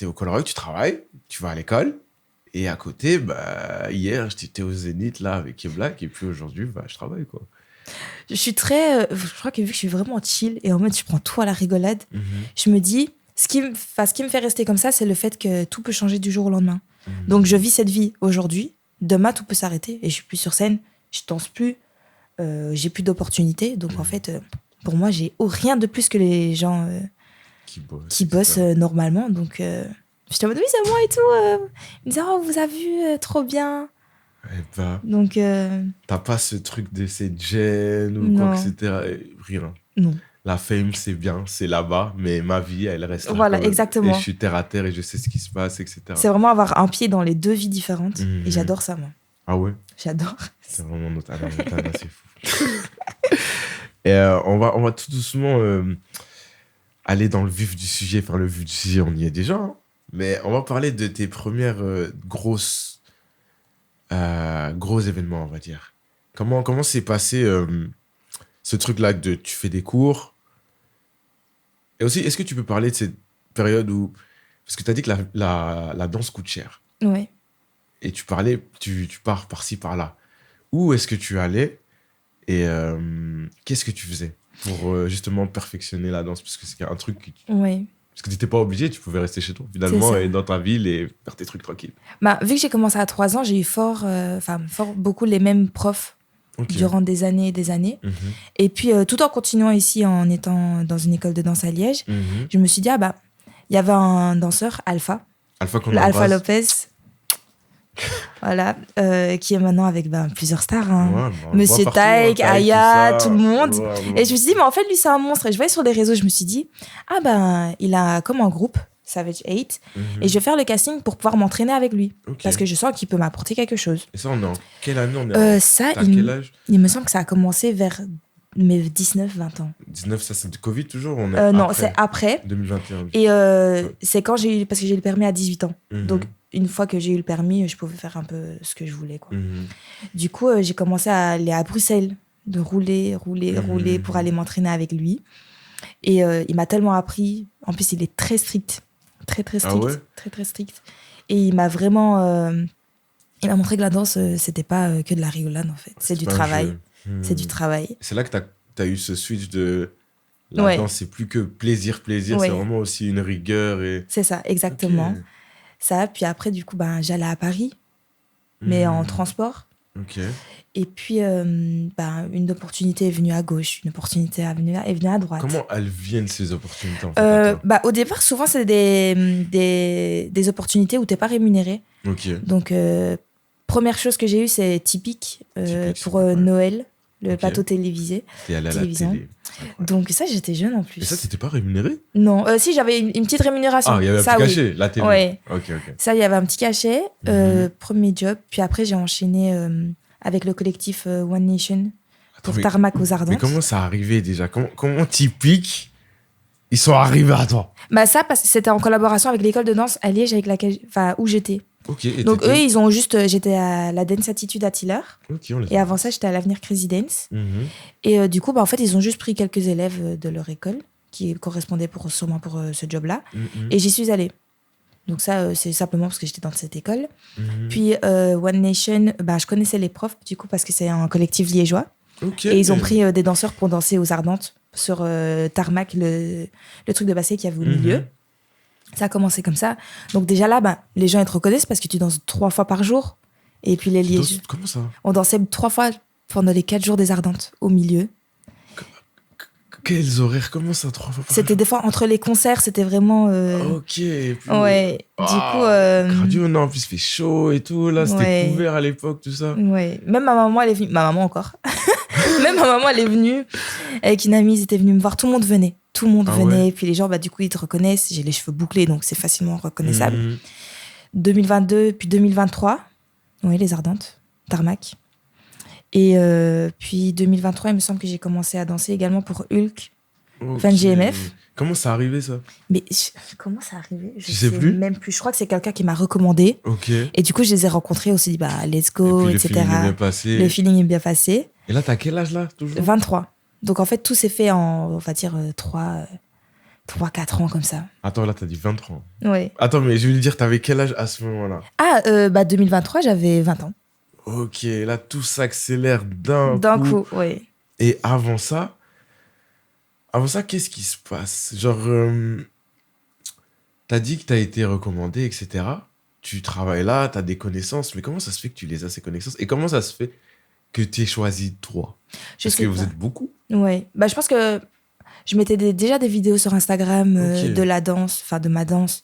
au Colorado, tu travailles, tu vas à l'école. Et à côté, hier, j'étais au Zénith là avec K-Black. Et puis aujourd'hui, je travaille, quoi. Je suis très... je crois que vu que je suis vraiment chill et en mode je prends tout à la rigolade, je me dis, ce qui me fait rester comme ça, c'est le fait que tout peut changer du jour au lendemain. Donc je vis cette vie aujourd'hui, demain tout peut s'arrêter et je suis plus sur scène, je danse plus, j'ai plus d'opportunités. Donc en fait, pour moi, j'ai rien de plus que les gens qui bossent normalement. Donc j'étais en mode, oui, c'est moi et tout. Ils me disaient, oh, vous avez vu, trop bien. Donc, t'as pas ce truc de cette gêne ou quoi, etc. Rien. Non. La fame, c'est bien, c'est là-bas, mais ma vie, elle reste là. Voilà, exactement. Et je suis terre à terre et je sais ce qui se passe, etc. C'est vraiment avoir un pied dans les 2 vies différentes. Et j'adore ça, moi. Ah ouais? J'adore. C'est vraiment notre Montana, c'est fou. Et on va tout doucement aller dans le vif du sujet. Enfin, le vif du sujet, on y est déjà. Hein. Mais on va parler de tes premières gros événements, on va dire. Comment s'est passé ce truc-là de tu fais des cours? Et aussi, est-ce que tu peux parler de cette période où... Parce que tu as dit que la danse coûte cher. Ouais. Et tu pars par-ci, par-là. Où est-ce que tu allais et qu'est-ce que tu faisais pour justement perfectionner la danse? Parce que c'est un truc... Ouais. Parce que tu n'étais pas obligé, tu pouvais rester chez toi, finalement, et dans ta ville et faire tes trucs tranquilles. Vu que j'ai commencé à 3 ans, j'ai eu beaucoup les mêmes profs durant des années et des années. Et puis, tout en continuant ici, en étant dans une école de danse à Liège, je me suis dit, il y avait un danseur, Alpha Lopez, voilà, qui est maintenant avec plusieurs stars. Hein. Ouais, Monsieur Taïk, Aya, tout le monde. Ouais. Et je me suis dit, mais en fait, lui, c'est un monstre. Et je voyais sur les réseaux, je me suis dit, il a comme un groupe, Savage 8, et je vais faire le casting pour pouvoir m'entraîner avec lui. Parce que je sens qu'il peut m'apporter quelque chose. Et ça, on est en quelle année? Quel âge? Il me semble que ça a commencé vers mes 19-20 ans. 19, ça c'est du Covid toujours? Non, c'est après. 2021. Et c'est quand parce que j'ai eu le permis à 18 ans. Donc, une fois que j'ai eu le permis, je pouvais faire un peu ce que je voulais, quoi. Du coup, j'ai commencé à aller à Bruxelles, de rouler pour aller m'entraîner avec lui. Et il m'a tellement appris. En plus, il est très strict. Très, très strict. Ah ouais? Très, très strict. Et il m'a vraiment... il m'a montré que la danse, c'était pas que de la rigolade, en fait. C'est du pas un travail. jeu. C'est du travail. C'est là que t'as eu ce switch de... La Ouais. danse, c'est plus que plaisir, Ouais. c'est vraiment aussi une rigueur et... C'est ça, exactement. Ok. Ça, puis après, du coup, j'allais à Paris, mais en transport. Ok. Et puis, une opportunité est venue à gauche, une opportunité est venue à droite. Comment elles viennent, ces opportunités, en fait, à toi? Au départ, souvent, c'est des opportunités où tu n'es pas rémunéré. Ok. Donc, première chose que j'ai eue, c'est Typique, Typique, pour c'est Noël, le Ok. plateau télévisé. T'es allé à la Télévision. télé. Donc, ça, j'étais jeune en plus. Et ça, t'étais pas rémunéré? Non, si, j'avais une petite rémunération. Ah, il y avait un Ça, petit oui. cachet, la télé. Ouais. Ok. Ça, il y avait un petit cachet. Mhm. Premier job. Puis après, j'ai enchaîné avec le collectif One Nation Attends, pour Tarmac aux Ardentes. mais comment ça arrivé déjà? Comment Typique, ils sont arrivés à toi? Ça, parce que c'était en collaboration avec l'école de danse à Liège, où j'étais. Ok. Et Donc, t'étais- eux, ils ont juste... j'étais à la Dance Attitude à Tiller. Ok, on les Et avant ça, j'étais à l'Avenir Crazy Dance. Mhm. Et du coup, en fait, ils ont juste pris quelques élèves de leur école qui correspondaient sûrement pour ce job-là. Mhm. Et j'y suis allée. Donc ça, c'est simplement parce que j'étais dans cette école. Mhm. Puis One Nation, je connaissais les profs, du coup, parce que c'est un collectif liégeois. Ok. Et ils ont pris des danseurs pour danser aux Ardentes sur Tarmac, le truc de basket qu'il y avait au milieu. Ça a commencé comme ça. Donc déjà là, les gens, ils te reconnaissent parce que tu danses 3 fois par jour. Et puis les Tu Lièges... danses- Comment ça? On dansait 3 fois pendant les 4 jours des Ardentes, au milieu. Quels horaires? Comment ça, 3 fois par C'était des fois, entre les concerts, c'était vraiment... jour? Ok. et puis- Ouais, du coup... Cardio, non, en plus, il fait chaud et tout. Là, c'était Ouais. couvert à l'époque, tout ça. Ouais. Même ma maman, elle est venue... Ma maman encore. Même ma maman, elle est venue. Avec une amie, ils étaient venus me voir. Tout le monde venait. Tout le monde Ah venait. ouais. Puis les gens, du coup, ils te reconnaissent. J'ai les cheveux bouclés, donc c'est facilement reconnaissable. Mhm. 2022, puis 2023. Oui, les Ardentes. Tarmac. Et puis 2023, il me semble que j'ai commencé à danser également pour Hulk. Ok. Fan GMF. Comment ça arrivé, ça? Mais comment ça arrivé? Je Tu sais plus même plus. Je crois que c'est quelqu'un qui m'a recommandé. Ok. Et Et du coup, je les ai rencontrés. On s'est dit, let's go, puis, le etc. feeling est bien passé. Le feeling est bien passé. Et là, t'as quel âge, là, toujours? 23. Donc, en fait, tout s'est fait en, on va dire, 3-4 ans comme ça. Attends, là, t'as dit 23 ans. Ouais. Attends, mais je voulais dire, t'avais quel âge à ce moment-là? 2023, j'avais 20 ans. Ok, là, tout s'accélère d'un Coup, ouais. Et avant ça, qu'est-ce qui se passe? Genre, t'as dit que t'as été recommandé, etc. Tu travailles là, t'as des connaissances, mais comment ça se fait que tu les as, ces connaissances? Et comment ça se fait que tu aies choisi toi? Je Parce sais que vous pas. êtes beaucoup. Ouais. Je pense que je mettais déjà des vidéos sur Instagram Ok. de la danse, enfin de ma danse,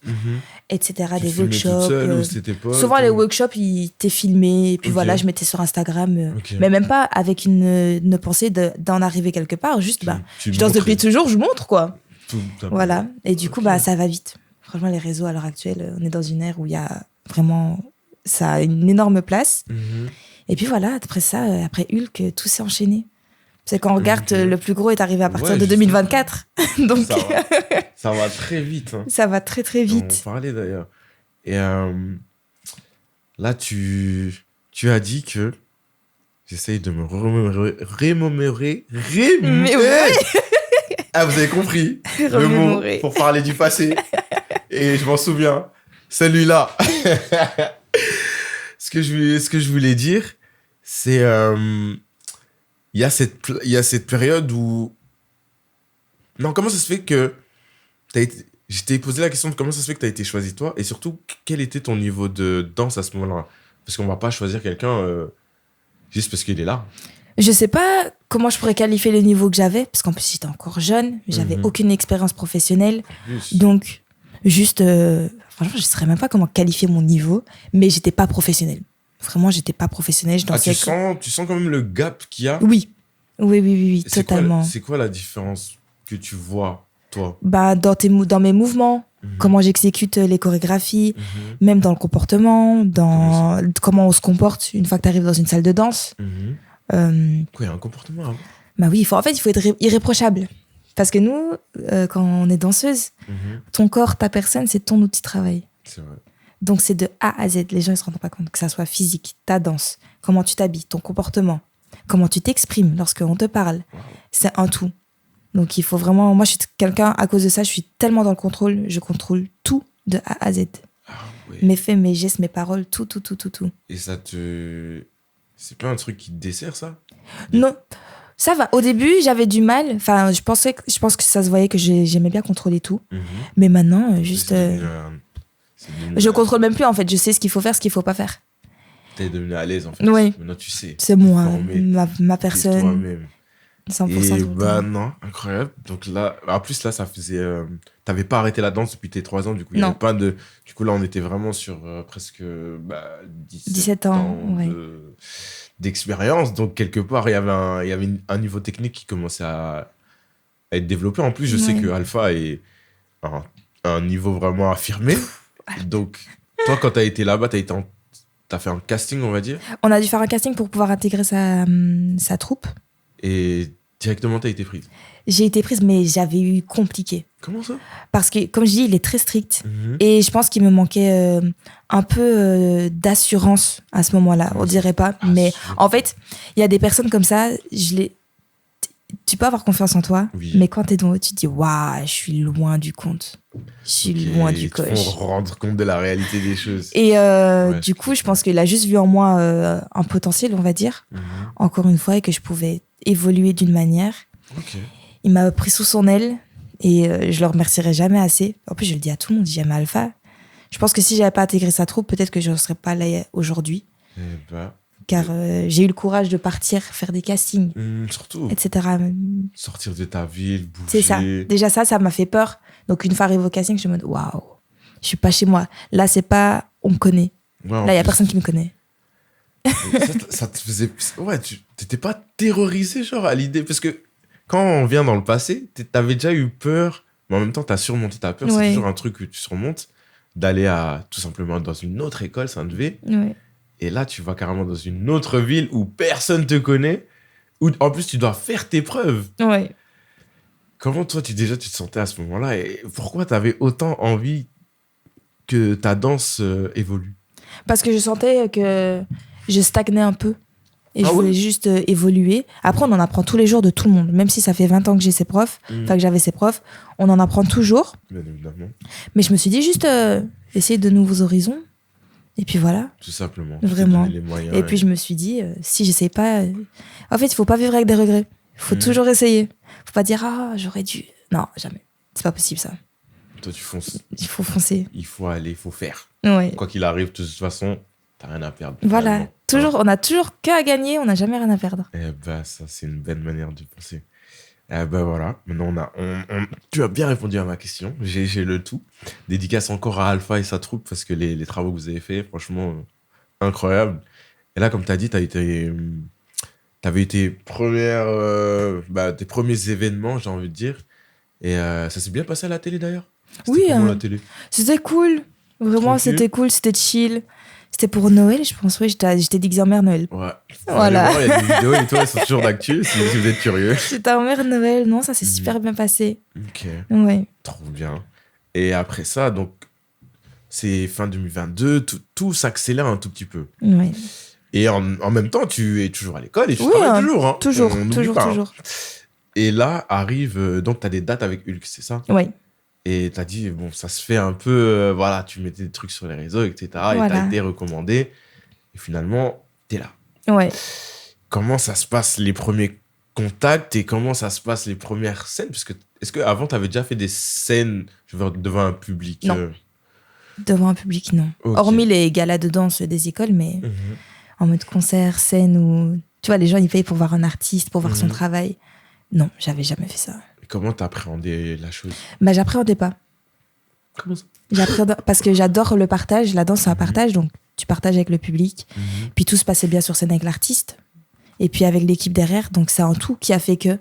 etc. Tu des filmais toute workshops. seule ou c'était tes potes? Souvent, les workshops, ils étaient filmés. Et puis Ok. voilà, je mettais sur Instagram. Ok. Mais même pas avec une pensée d'en arriver quelque part. Juste, Tu je danse montrais depuis toujours, je montre, quoi. tout Voilà. Et du coup, Ok. ça va vite. Franchement, les réseaux, à l'heure actuelle, on est dans une ère où il y a vraiment... Ça a une énorme place. Mhm. Et puis voilà, après ça, après Hulk, tout s'est enchaîné. C'est quand on regarde, Ok. le plus gros est arrivé à partir Ouais, de justement. 2024. Donc, Ça va très vite. Hein. ça va très, très On en vite. parlait d'ailleurs. Et là, tu as dit que... J'essaye de me remémorer. Mais ouais. Ah, vous avez compris le mot Remémorer. pour parler du passé. Et je m'en souviens. Celui-là. Ce que je voulais dire, c'est... Il y a cette période où... Non, comment ça se fait que... Je t'ai posé la question de comment ça se fait que tu as été choisi toi, et surtout, quel était ton niveau de danse à ce moment-là? Parce qu'on va pas choisir quelqu'un juste parce qu'il est là. Je sais pas comment je pourrais qualifier le niveau que j'avais, parce qu'en plus, j'étais encore jeune, j'avais Mhm. aucune expérience professionnelle. Plus. Donc, juste... franchement, je ne saurais même pas comment qualifier mon niveau, mais j'étais pas professionnelle. Vraiment, j'étais pas professionnelle. Je Ah, dansais tu sens quand même le gap qu'il y a? Oui. Oui, C'est totalement. c'est quoi la différence que tu vois, toi? Dans mes mouvements, Mhm. comment j'exécute les chorégraphies, Mhm. même dans le comportement, dans comment on se comporte une fois que tu arrives dans une salle de danse. Mhm. Euh, Quoi, il y a un comportement avant? oui, il faut être irréprochable. Parce que nous, quand on est danseuse, Mhm. ton corps, ta personne, c'est ton outil de travail. C'est vrai. Donc, c'est de A à Z. Les gens ne se rendent pas compte que ça soit physique, ta danse, comment tu t'habilles, ton comportement, comment tu t'exprimes lorsqu'on te parle. Wow. C'est un tout. Donc, il faut vraiment... Moi, je suis quelqu'un, à cause de ça, je suis tellement dans le contrôle. Je contrôle tout de A à Z. Ah ouais. Mes faits, mes gestes, mes paroles, tout. Et ça te... C'est pas un truc qui te dessert, ça? Non, ça va. Au début, j'avais du mal. Enfin, je pense que ça se voyait que j'aimais bien contrôler tout. Mais maintenant, juste... Je contrôle même plus, en fait. Je sais ce qu'il faut faire, ce qu'il faut pas faire. T'es devenu à l'aise, en fait. Oui. Maintenant, tu sais. C'est moi, formé, ma personne. toi-même. 100% Et de bah non, incroyable. Donc là, en plus là, ça faisait... T'avais pas arrêté la danse depuis tes 3 ans, du coup. Il y Non. avait pas de... Du coup, là, on était vraiment sur presque 17 ans ouais. d'expérience. Donc, quelque part, il y avait un niveau technique qui commençait à être développé. En plus, je sais que Alpha est un niveau vraiment affirmé. Donc, toi, quand t'as été là-bas, t'as fait un casting, on va dire. On a dû faire un casting pour pouvoir intégrer sa troupe. Et directement, t'as été prise. J'ai été prise, mais j'avais eu compliqué. Comment ça? Parce que, comme je dis, il est très strict. Et je pense qu'il me manquait un peu d'assurance à ce moment-là. On dirait pas. Mais en fait, il y a des personnes comme ça, tu peux avoir confiance en toi, mais quand t'es dans eux, tu te dis, waouh, je suis loin du compte. Je suis loin du coche. Il faut rendre compte de la réalité des choses. Et du coup, je pense qu'il a juste vu en moi un potentiel, on va dire, encore une fois, et que je pouvais évoluer d'une manière. Il m'a pris sous son aile et je le remercierai jamais assez. En plus, je le dis à tout le monde, j'aime Alpha. Je pense que si j'avais pas intégré sa troupe, peut-être que je ne serais pas là aujourd'hui. Car j'ai eu le courage de partir, faire des castings, surtout, etc. Sortir de ta ville, bouger. C'est ça. Déjà ça m'a fait peur. Donc une fois arrivé au casting, je me dis, waouh, je suis pas chez moi. Là, c'est pas, on me connaît. Là, il y a personne qui me connaît. Ça te faisait... Ouais, tu t'étais pas terrorisé, genre, à l'idée... Parce que quand on vient dans le passé, t'avais déjà eu peur, mais en même temps, t'as surmonté ta peur. C'est toujours un truc que tu surmontes, d'aller tout simplement dans une autre école, Saint-Devé. Et là, tu vas carrément dans une autre ville où personne te connaît, où en plus, tu dois faire tes preuves. Comment toi, tu te sentais à ce moment-là et pourquoi tu avais autant envie que ta danse évolue? Parce que je sentais que je stagnais un peu et je voulais juste évoluer. Après, on en apprend tous les jours de tout le monde. Même si ça fait 20 ans que j'ai ces profs, que j'avais ces profs, on en apprend toujours. Bien évidemment. Mais je me suis dit juste essayer de nouveaux horizons. Et puis voilà. Tout simplement. Vraiment. Les moyens, et puis je me suis dit, si j'essaie pas... En fait, il faut pas vivre avec des regrets. Il faut toujours essayer. Faut pas dire, j'aurais dû... Non, jamais. C'est pas possible, ça. Toi, tu fonces. Il faut foncer. Il faut aller, il faut faire. Ouais. Quoi qu'il arrive, de toute façon, t'as rien à perdre. Voilà. Toujours, on a toujours qu'à gagner, on n'a jamais rien à perdre. Ça, c'est une belle manière de penser. Voilà. Maintenant, tu as bien répondu à ma question. J'ai le tout. Dédicace encore à Alpha et sa troupe parce que les travaux que vous avez faits, franchement, incroyable. Et là, comme tu as dit, t'avais été tes premiers événements, j'ai envie de dire. Et ça s'est bien passé à la télé d'ailleurs? Oui, la télé? C'était cool. Vraiment, c'était cool, c'était chill. C'était pour Noël, je pense. Oui, j'étais déguisée en Mère Noël. Ouais. Voilà. Il y a des vidéos et tout, elles sont toujours d'actu si vous êtes curieux. J'étais en Mère Noël. Non, ça s'est super bien passé. Ok. Ouais. Trop bien. Et après ça, donc, c'est fin 2022, tout s'accélère un tout petit peu. Ouais. Et en même temps, tu es toujours à l'école et tu travailles toujours. Hein. Toujours. Et là, arrive... donc, tu as des dates avec Hulk, c'est ça? Oui. Et tu as dit, bon, ça se fait un peu... voilà, tu mettais des trucs sur les réseaux, etc. Voilà. Et tu as été recommandé. Et finalement, tu es là. Ouais. Comment ça se passe les premiers contacts et comment ça se passe les premières scènes? Parce que, est-ce qu'avant, tu avais déjà fait des scènes devant un public? Non. Devant un public, non. Okay. Hormis les galas de danse des écoles, mais en mode concert, scène où... Tu vois, les gens, ils payent pour voir un artiste, pour voir son travail. Non, j'avais jamais fait ça. Et comment t'appréhendais la chose? J'appréhendais pas. Comment ça? Parce que j'adore le partage. La danse, c'est un partage, donc tu partages avec le public. Puis tout se passait bien sur scène avec l'artiste. Et puis avec l'équipe derrière. Donc c'est un tout qui a fait que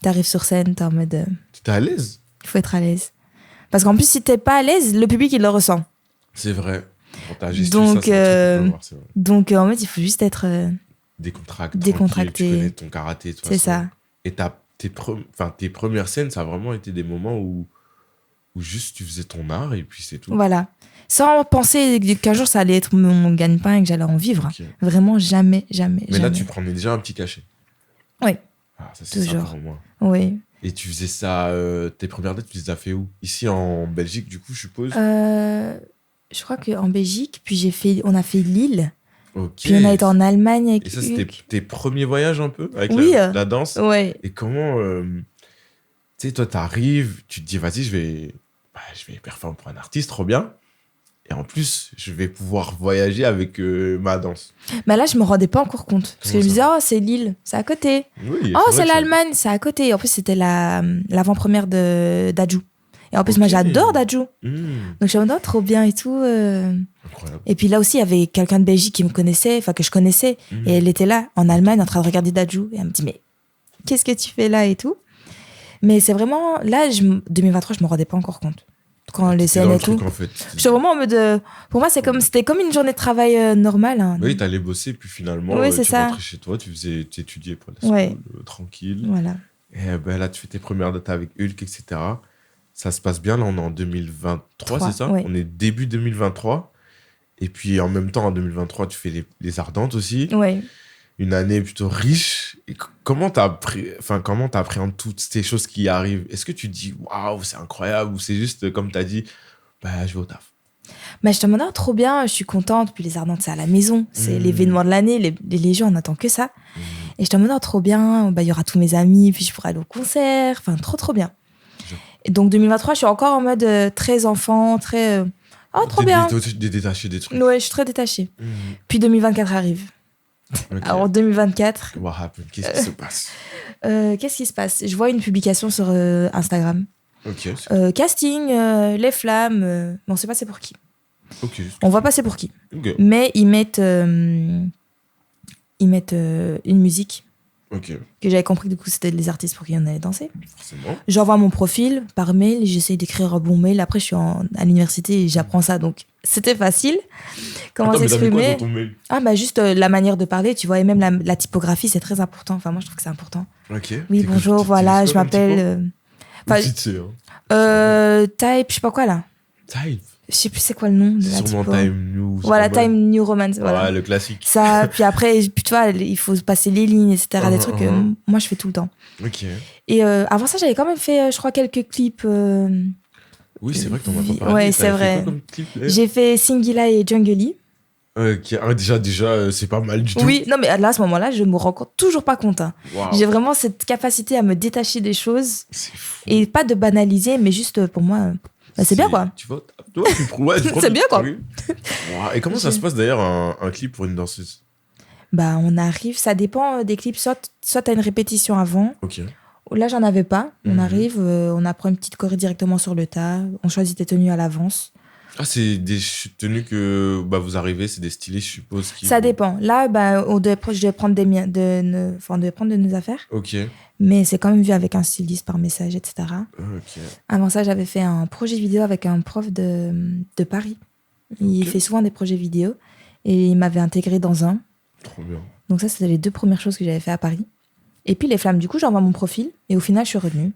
t'arrives sur scène, t'es en mode... T'es à l'aise? Il faut être à l'aise. Parce qu'en plus, si t'es pas à l'aise, le public, il le ressent. C'est vrai. Pour ta gestion, donc, donc en fait, il faut juste être... décontracté. Tu connais ton karaté, de toute façon. C'est ça. Et tes premières scènes, ça a vraiment été des moments où juste tu faisais ton art et puis c'est tout. Voilà. Sans penser qu'un jour ça allait être mon gagne-pain et que j'allais en vivre. Okay. Vraiment, jamais. Mais là, tu prenais déjà un petit cachet. Oui. Ah, ça, c'est toujours. Ça pour moi. Oui. Et tu faisais ça, tes premières dates, tu les as fait où? Ici en Belgique, du coup, je suppose. Je crois qu'en Belgique, puis on a fait Lille, Ok. puis on a été en Allemagne Et avec ça, c'était Hugues. tes premiers voyages un peu avec Oui, la danse? ouais. Et comment, tu sais, toi, t'arrives, tu te dis, vas-y, je vais performer pour un artiste, trop bien. Et en plus, je vais pouvoir voyager avec ma danse. Mais là, je me rendais pas encore compte. Parce que Comment je me disais, ça? oh, c'est Lille, c'est à côté. Oui, Oh, c'est vrai c'est que ça- l'Allemagne, c'est à côté. En plus, c'était l'avant-première d'Adju. Et en plus, moi, Ok. j'adore d'Adju. Hmm, Donc, je me disais, oh, trop bien et tout. incroyable. Et puis là aussi, il y avait quelqu'un de Belgique qui me connaissait, enfin, que je connaissais. Hmm. Et elle était là, en Allemagne, en train de regarder d'Adju. Et elle me dit, mais qu'est-ce que tu fais là et tout. Mais c'est vraiment, là, 2023, je me rendais pas encore compte. Quand les T'étais dans scènes le et tout. truc, en fait. Je suis vraiment en mode. Pour moi, c'était comme une journée de travail normale. Hein. Oui, t'allais bosser, puis finalement, Oui, c'est tu ça. rentrais chez toi, tu étudiais pour la school, Ouais. tranquille. Voilà. Et ben là, tu fais tes premières dates avec Hulk, etc. Ça se passe bien. Là, on est en 2023, c'est ça? Ouais. On est début 2023. Et puis, en même temps, en 2023, tu fais les Ardentes aussi. Ouais. Une année plutôt riche. Et comment t'appréhendes toutes ces choses qui arrivent? Est-ce que tu te dis, waouh, c'est incroyable, ou c'est juste, comme t'as dit, bah, je vais au taf? Mais je te demande, trop bien, je suis contente. Puis les Ardentes, c'est à la maison. C'est Mmh. l'événement de l'année. Les gens, on attend que ça. Mmh. Et je te demande, trop bien. Bah, il y aura tous mes amis. Puis je pourrai aller au concert. Enfin, trop bien. Je- Et donc, 2023, je suis encore en mode très enfant, très. Oh, trop bien. Détacher des trucs. Ouais, je suis très détachée. Mmh. Puis 2024 arrive. Ok. Alors, 2024, What happened? Qu'est-ce qui se passe? qu'est-ce qui se passe? Je vois une publication sur Instagram. Ok. Casting, les flammes. Mais on sait pas c'est pour qui. Ok. On voit pas c'est pour qui. Ok. Mais ils mettent une musique Ok. que j'avais compris du coup c'était les artistes pour qui on allait danser. Forcément. J'envoie mon profil par mail, j'essaie d'écrire un bon mail. Après je suis à l'université et j'apprends ça donc c'était facile. Comment Attends, mais t'as mis quoi s'exprimer? dans ton mail? Ah bah juste la manière de parler, tu vois, et même la typographie c'est très important. Enfin moi je trouve que c'est important. Ok. Oui T'es bonjour, quoi, voilà, t'utilises je quoi comme typo? m'appelle. Enfin, Petite C, hein. Type, je sais pas quoi là. Type. Je sais plus c'est quoi le nom de la C'est sûrement typo. Time News. Voilà, Time New Romance. Voilà. Ouais, le classique. Ça, puis après, puis tu vois, il faut passer les lignes, etc. Des trucs que moi je fais tout le temps. Ok. Et avant ça, j'avais quand même fait, je crois, quelques clips. Oui, c'est vrai que t'en as pas parlé. Ouais, T'avais c'est fait vrai. quoi comme clip, là? J'ai fait Singila et Jungly. Déjà, c'est pas mal du tout. Oui, non, mais là, à ce moment-là, je me rends toujours pas compte. Hein. Waouh. J'ai vraiment cette capacité à me détacher des choses C'est fou. et pas de banaliser, mais juste pour moi, c'est bien quoi. Tu vois, tu prends C'est bien, quoi. Oui. Waouh. Et comment ça se passe d'ailleurs un clip pour une danseuse? Bah, on arrive, ça dépend des clips. Soit t'as une répétition avant. Ok. Là, j'en avais pas. On Mhm. arrive, on apprend une petite choré directement sur le tas. On choisit tes tenues à l'avance. Ah, c'est des tenues que vous arrivez, c'est des stylistes, je suppose. Ça dépend. Là, je devais prendre on devait prendre de nos affaires. Ok. Mais c'est quand même vu avec un styliste par message, etc. Ok. Avant ça, j'avais fait un projet vidéo avec un prof de Paris. Il Ok. fait souvent des projets vidéo. Et il m'avait intégré dans un. Trop bien. Donc ça, c'était les 2 premières choses que j'avais fait à Paris. Et puis les flammes, du coup, j'envoie mon profil. Et au final, je suis retenue.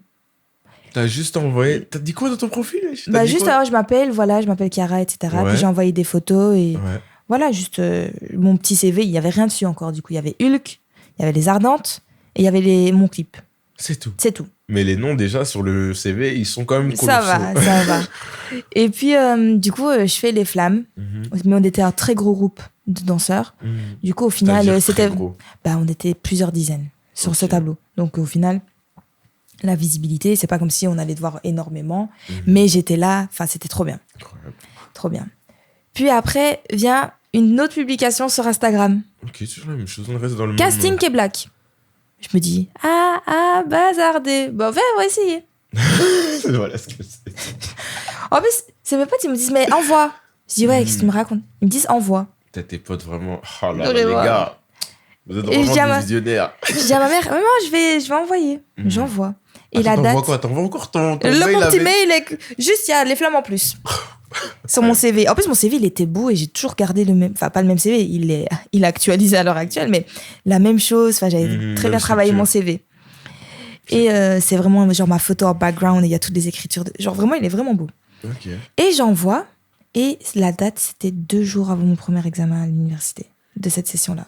T'as juste envoyé. T'as dit quoi dans ton profil? Bah juste alors je m'appelle Chiara, etc. Ouais. Puis j'ai envoyé des photos et Ouais. voilà, juste mon petit CV, il y avait rien dessus encore. Du coup, il y avait Hulk, il y avait les Ardentes et il y avait mon clip. C'est tout. C'est tout. Mais les noms déjà sur le CV, ils sont quand même Ça colossaux. va, ça va. Et puis du coup, je fais les flammes. Mhm. Mais on était un très gros groupe de danseurs. Mhm. Du coup, au C'est-à-dire final, très c'était gros. on était plusieurs dizaines sur ce Ok. tableau. Donc au final, la visibilité, c'est pas comme si on allait te voir énormément, Mhm. mais j'étais là, enfin c'était trop bien. Incroyable. Trop bien. Puis après vient une autre publication sur Instagram. Ok, c'est toujours la même chose. On reste dans le Casting même. Quai Black. Je me dis, bazardé. Bon, on va essayer. Voilà ce que c'est. En plus, c'est mes potes, ils me disent, mais envoie. Je dis, ouais, qu'est-ce que tu me racontes? Ils me disent, envoie. T'as tes potes vraiment. Oh là là, Vraiment. les gars. Vous êtes Et je dis à vraiment ma- des visionnaires. Je dis à ma mère, maman, je vais envoyer. Mhm. J'envoie. Et Attends, la t'envoies date. quoi? T'envoies encore ton Le mail mon petit avec- mail, juste il y a les flammes en plus. Sur mon CV. En plus, mon CV, il était beau et j'ai toujours gardé le même. Enfin, pas le même CV, il est actualisé à l'heure actuelle, mais la même chose. Enfin, j'avais très même bien travaillé structure. mon CV. Et c'est vraiment genre ma photo en background et il y a toutes les écritures. Genre vraiment, il est vraiment beau. Ok. Et j'envoie. Et la date, c'était 2 jours avant mon premier examen à l'université de cette session-là.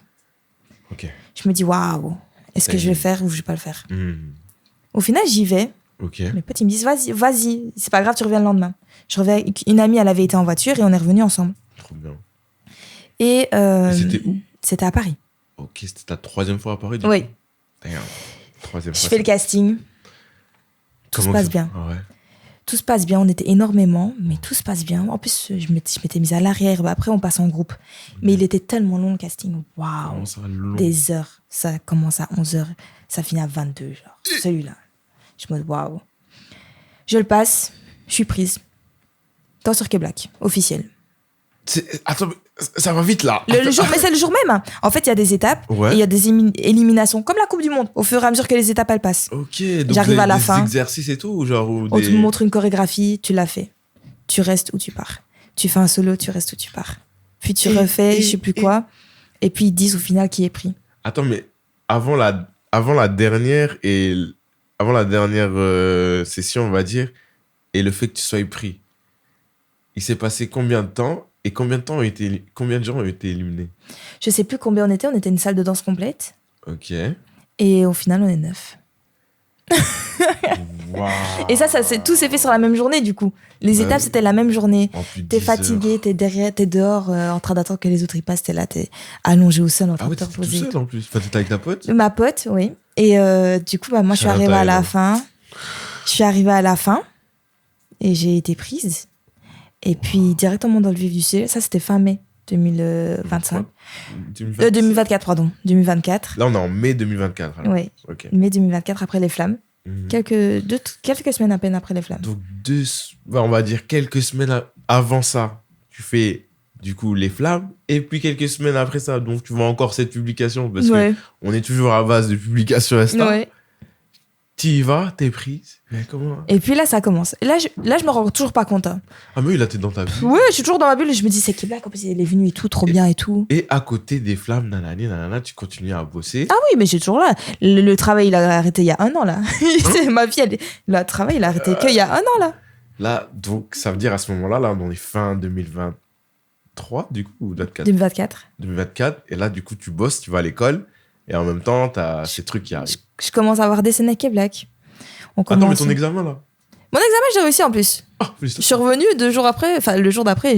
Ok. Je me dis, waouh, est-ce que Et- je vais le faire ou je vais pas le faire? Hmm. Au final, j'y vais. Ok. Mes potes, ils me disent, vas-y, c'est pas grave, tu reviens le lendemain. Je reviens avec une amie, elle avait été en voiture et on est revenus ensemble. Trop bien. Et c'était où? C'était à Paris. Ok, c'était ta 3e fois à Paris, du Oui. coup? Damn. 3e Je fois. fais le casting. Tout se passe bien. Ah ouais. Tout se passe bien. On était énormément, mais tout se passe bien. En plus, je m'étais mise à l'arrière. Après, on passe en groupe. Mais il était tellement long, le casting. Waouh. Comment ça, long? Des heures. Ça commence à 11h. Ça finit à 22, genre. Celui-là. Je me dis, waouh. Je le passe. Je suis prise. Dans sur Black, officiel. Attends, ça va vite là. Le jour, mais c'est le jour même. Hein. En fait, il y a des étapes et il y a des éliminations, comme la Coupe du Monde, au fur et à mesure que les étapes elles passent. Ok, donc j'arrive à la fin. Des exercices et tout, ou genre on te montre une chorégraphie, tu l'as fait. Tu restes ou tu pars. Tu fais un solo, tu restes ou tu pars. Puis tu refais, je sais plus quoi. Et puis ils disent au final qui est pris. Attends, mais avant la dernière session, on va dire, et le fait que tu sois pris, il s'est passé combien de temps et combien de gens ont été éliminés? Je sais plus combien on était une salle de danse complète. Ok. Et au final, on est 9. Wow. Et ça tout s'est fait sur la même journée, du coup. Les étapes, c'était la même journée. T'es fatigué, t'es derrière, t'es dehors, en train d'attendre que les autres y passent. T'es là, t'es allongé au sol, en train de te reposer. Ah oui, t'étais tout seul en plus. Enfin, t'étais avec ta pote? Ma pote, oui. Et du coup, moi, je suis arrivée à la fin. Je suis arrivée à la fin. Et j'ai été prise. Et puis, directement dans le vif du sujet. Ça, c'était fin mai 2025. 2024, pardon. 2024. Là, on est en mai 2024. Oui. Okay. Mai 2024, après les flammes. Quelques semaines à peine après les flammes. Donc, on va dire quelques semaines avant ça, tu fais du coup les flammes. Et puis quelques semaines après ça, donc tu vois encore cette publication. Parce qu'on est toujours à base de publications Insta. Ouais. Tu y vas, t'es prise. Mais comment? Et puis là, ça commence. Là, je me rends toujours pas compte. Hein. Ah, mais oui, là, t'es dans ta bulle. Oui, je suis toujours dans ma bulle et je me dis, c'est qui Black, en plus, il est venu et tout, trop bien et tout. Et à côté des flammes, nanana, tu continues à bosser. Ah oui, mais j'ai toujours là. Le travail, il a arrêté il y a 1 an, là. Ma fille, le travail, il a arrêté qu'il y a 1 an, là. Là, donc, ça veut dire à ce moment-là, là, on est fin 2023, du coup, ou 2024. 2024. Et là, du coup, tu bosses, tu vas à l'école. Et en même temps, t'as ces trucs qui arrivent. Je commence à avoir des scènes avec Black. Attends, mais ton examen, là? Mon examen, j'ai réussi en plus. Ah, je suis revenue 2 jours après, enfin, le jour d'après,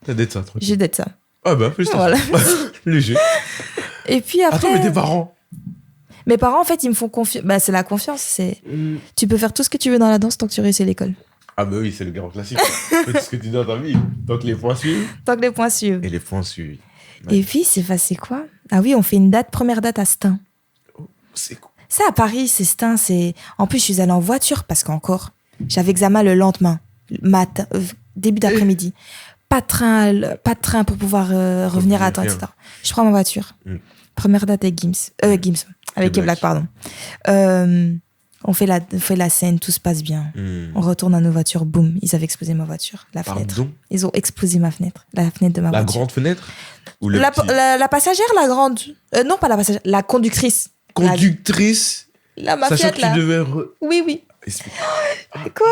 T'as d'être ça, j'ai d'être ça. Ah bah, félicitations. Voilà. Léger. Et puis après... Attends, mais tes parents? Mes parents, en fait, ils me font confiance. Bah, c'est la confiance. Tu peux faire tout ce que tu veux dans la danse tant que tu réussis l'école. Ah bah oui, c'est le grand classique. Fais tout ce que tu dis dans ta vie. Tant que les points suivent. Tant que les points suivent. Et les points suivent. Ouais. Et puis, c'est passé quoi? Ah oui, on fait une première date à Stein. Oh, c'est quoi? C'est à Paris, c'est Stein. En plus, je suis allée en voiture parce qu'encore, j'avais examen le lendemain, matin, début d'après-midi. Pas de train pour pouvoir revenir à temps, etc. Je prends ma voiture. Première date avec Gims. Avec Black, pardon. On fait la scène, tout se passe bien. On retourne à nos voitures, boum, ils avaient explosé ma voiture, la fenêtre. Ils ont explosé ma fenêtre, la fenêtre de ma voiture. La grande fenêtre ou la passagère, la grande. Non, pas la passagère, la conductrice. Conductrice. La ma sachant que là. tu devais... Oui. Quoi?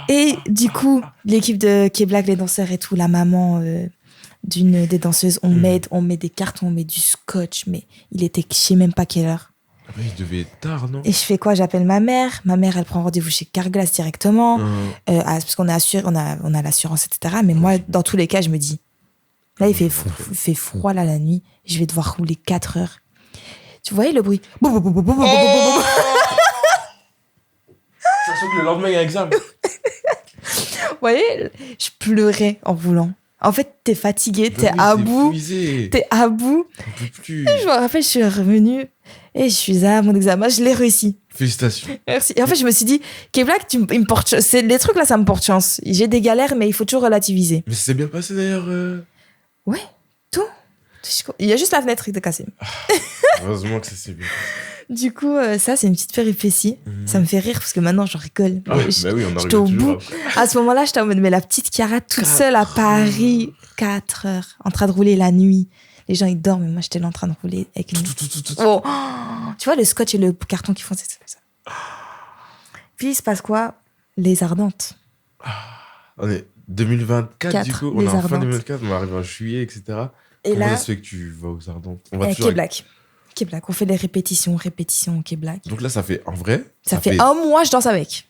Et du coup, l'équipe de Black, les danseurs et tout, la maman d'une des danseuses, on met des cartons, on met du scotch, mais il était, je sais même pas quelle heure. Mais il devait être tard, non? Et je fais quoi? J'appelle ma mère. Ma mère, elle prend rendez-vous chez Carglass directement. Parce qu'on est assuré, on a l'assurance, etc. Mais moi, dans tous les cas, je me dis, là, il fait froid là, la nuit. Je vais devoir rouler 4 heures. Tu voyais le bruit? Sachant que le lendemain, il y a un examen. Vous voyez, je pleurais en roulant. En fait, t'es fatigué, t'es à bout. T'es à bout. Plus. Et je me rappelle, je suis revenue et je suis à mon examen, je l'ai réussi. Félicitations. Merci. Et en fait, je me suis dit, K-Black, il me porte chance. Les trucs là, ça me porte chance. J'ai des galères, mais il faut toujours relativiser. Mais c'est bien passé d'ailleurs. Ouais, tout. Il y a juste la fenêtre qui était cassée. Heureusement que ça s'est bien passé. Du coup, ça, c'est une petite péripétie. Ça me fait rire parce que maintenant, je rigole. Ah, bah oui, on j'étais au bout. À ce moment-là, j'étais en mode, mais la petite Chiara toute seule à Paris, 4 heures, en train de rouler la nuit. Les gens, ils dorment, mais moi, j'étais là en train de rouler avec une... Oh. Tu vois, le scotch et le carton qui font ça. Puis, il se passe quoi? Les Ardentes. On est 2024, du coup. On est en fin 2024, on arrive en juillet, etc. Et Comment là, ça se fait que tu vas aux Ardentes? avec K-Black. K-Black. On fait les répétitions au K-Black. Donc là, ça fait, en vrai... Ça fait un mois, je danse avec.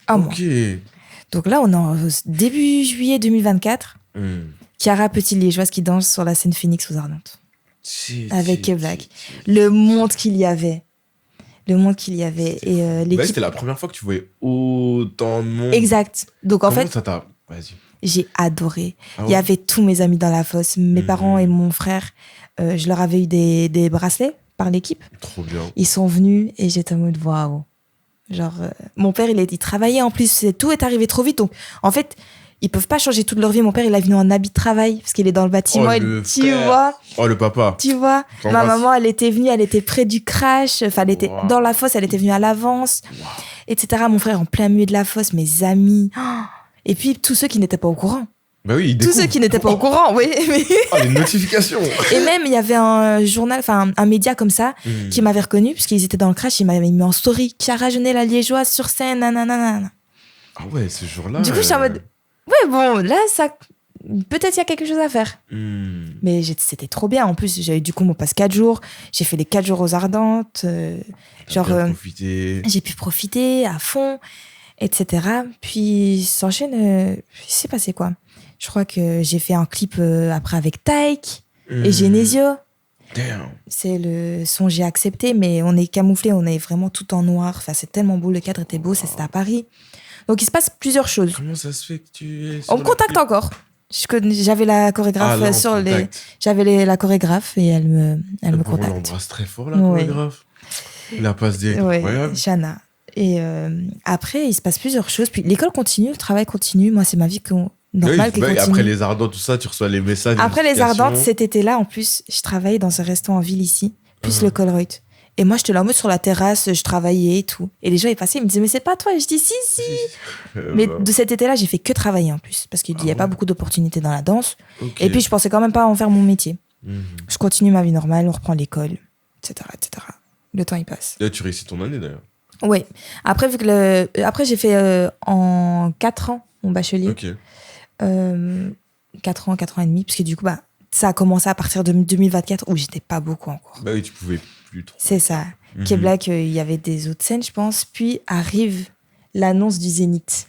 Un mois. Ok. Donc là, on est en début juillet 2024. Chiara Petit-Liégeoise qui danse sur la scène Phoenix aux Ardentes. Avec K-Black. Le monde qu'il y avait. Et l'équipe... c'était la première fois que tu voyais autant de monde. Exact. Donc en fait... ça t'a... Vas-y. J'ai adoré. Ah ouais? Il y avait tous mes amis dans la fosse. Mes parents et mon frère. Je leur avais eu des bracelets par l'équipe. Trop bien. Ils sont venus et j'étais en mode waouh. Genre, mon père, il travaillait en plus. Tout est arrivé trop vite. Donc, en fait, ils peuvent pas changer toute leur vie. Mon père, il est venu en habit de travail parce qu'il est dans le bâtiment. Tu vois. Oh, le papa. Tu vois. Ma maman, elle était venue, elle était près du crash. Enfin, elle était dans la fosse, elle était venue à l'avance, etc. Mon frère en plein milieu de la fosse, mes amis. Oh. Et puis, tous ceux qui n'étaient pas au courant. Bah oui, tous ceux qui n'étaient pas au courant, oui. Oh, les notifications. Et même, il y avait un journal, enfin, un média comme ça, qui m'avait reconnu, puisqu'ils étaient dans le crash, ils m'avaient mis en story. Chiara Jeunet, la liégeoise, sur scène, nanana. Ah ouais, ce jour-là. Du coup, je suis en mode, ouais, bon, là, ça, peut-être il y a quelque chose à faire. Mais c'était trop bien. En plus, j'avais du coup mon passe 4 jours. J'ai fait les 4 jours aux Ardentes. J'ai pu profiter à fond, etc. Puis, s'enchaîne, il s'est passé quoi? Je crois que j'ai fait un clip après avec Taïk et Genesio. Damn. C'est le son J'ai accepté, mais on est camouflé, on est vraiment tout en noir. Enfin, c'est tellement beau, le cadre était beau, c'était à Paris. Donc, il se passe plusieurs choses. Comment ça se fait que tu es... On me contacte encore. J'avais la chorégraphe la chorégraphe et elle me contacte. On l'embrasse très fort, la chorégraphe. La passe des incroyable. Shana. Et après, il se passe plusieurs choses. Puis l'école continue, le travail continue. Moi, c'est ma vie normale qui continue. Après les Ardentes, tout ça, tu reçois les messages. Après les Ardentes, cet été-là, en plus, je travaillais dans un restaurant en ville ici, plus le Colruyt. Et moi, j'étais là en mode sur la terrasse, je travaillais et tout. Et les gens, ils passaient, ils me disaient, mais c'est pas toi. Et je dis, si. Mais de cet été-là, j'ai fait que travailler en plus. Parce qu'il n'y a pas beaucoup d'opportunités dans la danse. Okay. Et puis, je pensais quand même pas en faire mon métier. Je continue ma vie normale, on reprend l'école, etc., etc. Le temps, il passe. Là, tu réussis ton année, d'ailleurs. Oui. Après, Après, j'ai fait en 4 ans mon bachelier. Ok. 4 ans et demi. Parce que du coup, ça a commencé à partir de 2024 où j'étais pas beaucoup encore. Bah oui, tu pouvais plus trop. C'est ça. K-Black, il y avait des autres scènes, je pense. Puis arrive l'annonce du Zénith.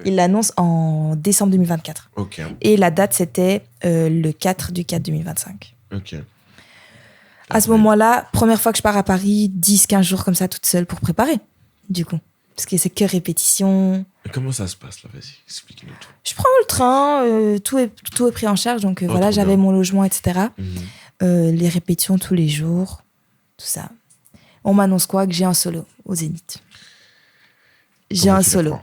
Il l'annonce en décembre 2024. Ok. Et la date, c'était le 4 du 4 2025. Ok. À ce moment-là, première fois que je pars à Paris, 10-15 jours comme ça, toute seule pour préparer, du coup. Parce que c'est que répétition. Et comment ça se passe, là? Vas-y, explique-nous tout. Je prends le train, tout est pris en charge. Donc voilà, j'avais mon logement, etc. Les répétitions tous les jours, tout ça. On m'annonce quoi? Que j'ai un solo au Zénith. J'ai un solo.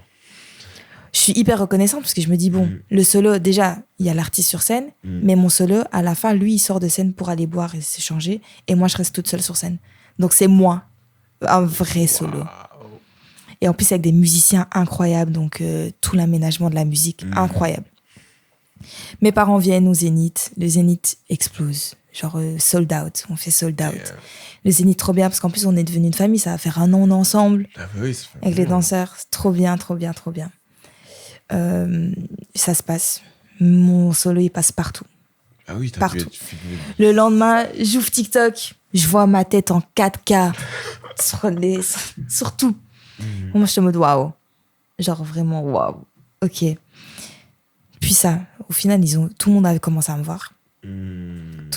Je suis hyper reconnaissante parce que je me dis, bon, le solo, déjà, il y a l'artiste sur scène, mais mon solo, à la fin, lui, il sort de scène pour aller boire et s'échanger, et moi, je reste toute seule sur scène. Donc, c'est moi, un vrai solo. Wow. Et en plus, avec des musiciens incroyables, donc tout l'aménagement de la musique, incroyable. Mes parents viennent au Zénith, le Zénith explose, genre sold out, on fait sold out. Yeah. Le Zénith, trop bien, parce qu'en plus, on est devenu une famille, ça va faire 1 an, on est ensemble, avec les danseurs, trop bien, trop bien, trop bien. Ça se passe. Mon solo, il passe partout. Ah oui, t'as partout. Le lendemain, j'ouvre TikTok, je vois ma tête en 4K sur tout. Moi, je suis en mode waouh. Genre vraiment waouh. Ok. Puis ça, au final, tout le monde avait commencé à me voir. Tout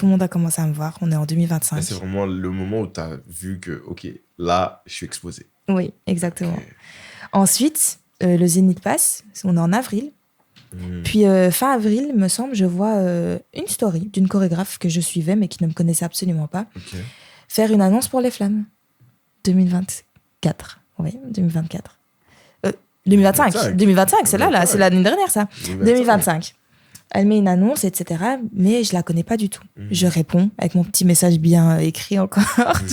le monde a commencé à me voir. On est en 2025. Là, c'est vraiment le moment où t'as vu que, ok, là, je suis exposée. Oui, exactement. Okay. Ensuite, le Zénith passe, on est en avril. Puis fin avril, me semble, je vois une story d'une chorégraphe que je suivais mais qui ne me connaissait absolument pas, faire une annonce pour les Flammes 2024. Oui, 2024. 2025, c'est là, c'est l'année dernière, ça. 2025. Elle met une annonce, etc. Mais je la connais pas du tout. Je réponds avec mon petit message bien écrit encore,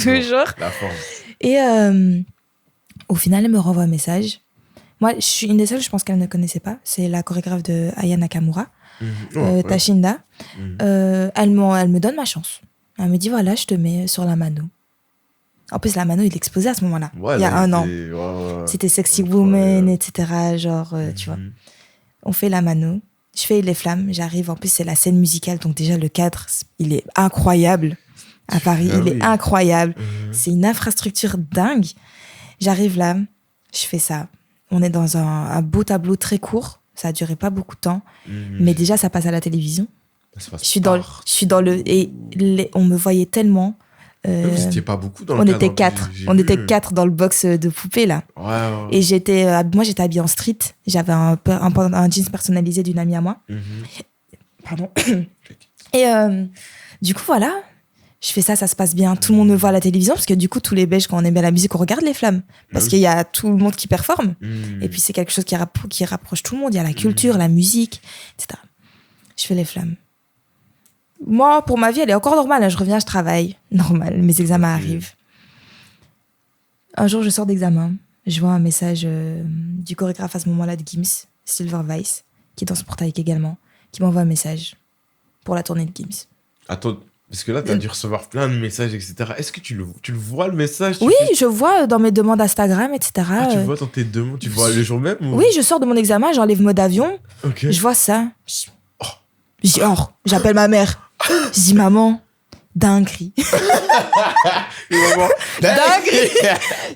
toujours. La forme. Et au final, elle me renvoie un message. Moi, je suis une des seules, je pense qu'elle ne connaissait pas. C'est la chorégraphe de Aya Nakamura, Tashinda. Elle me donne ma chance. Elle me dit, voilà, je te mets sur la mano. En plus, la mano, il exposait à ce moment-là, il y a 1 an. C'était Sexy Woman, etc. Genre, tu vois. On fait la mano. Je fais les Flammes, j'arrive. En plus, c'est la scène musicale. Donc déjà, le cadre, il est incroyable. À Paris, Ah il oui. est incroyable. Mhm. C'est une infrastructure dingue. J'arrive là, je fais ça. On est dans un beau tableau très court. Ça a duré pas beaucoup de temps. Mais déjà, ça passe à la télévision. Ça passe Je suis dans le... Et on me voyait tellement... Vous n'étiez pas beaucoup dans le on cadre, était hein, 4. j'ai On vu. était 4 dans le box de poupées, là. Ouais. Et moi, j'étais habillée en street. J'avais un jeans personnalisé d'une amie à moi. Mhm. Pardon. Et du coup, voilà. Je fais ça se passe bien. Tout le monde me voit à la télévision parce que du coup, tous les Belges, quand on aime bien la musique, on regarde les flammes. Parce Oui. qu'il y a tout le monde qui performe. Mhm. Et puis, c'est quelque chose qui rapproche tout le monde. Il y a la culture, la musique, etc. Je fais les flammes. Moi, pour ma vie, elle est encore normale. Hein. Je reviens, je travaille. Normal. Mes examens arrivent. Un jour, je sors d'examen. Je vois un message du chorégraphe à ce moment-là de Gims, Silver Weiss, qui est dans ce portail également, qui m'envoie un message pour la tournée de Gims. Attends, parce que là, tu as dû recevoir plein de messages, etc. Est-ce que tu le vois, le message? Oui, je vois dans mes demandes Instagram, etc. Ah, tu le vois dans tes demandes? Tu le vois le jour même ou... Oui, je sors de mon examen, j'enlève mode avion, Ok. je vois ça. Je dis, j'appelle ma mère. Je dis, maman, dinguerie. Et maman, Dinguerie.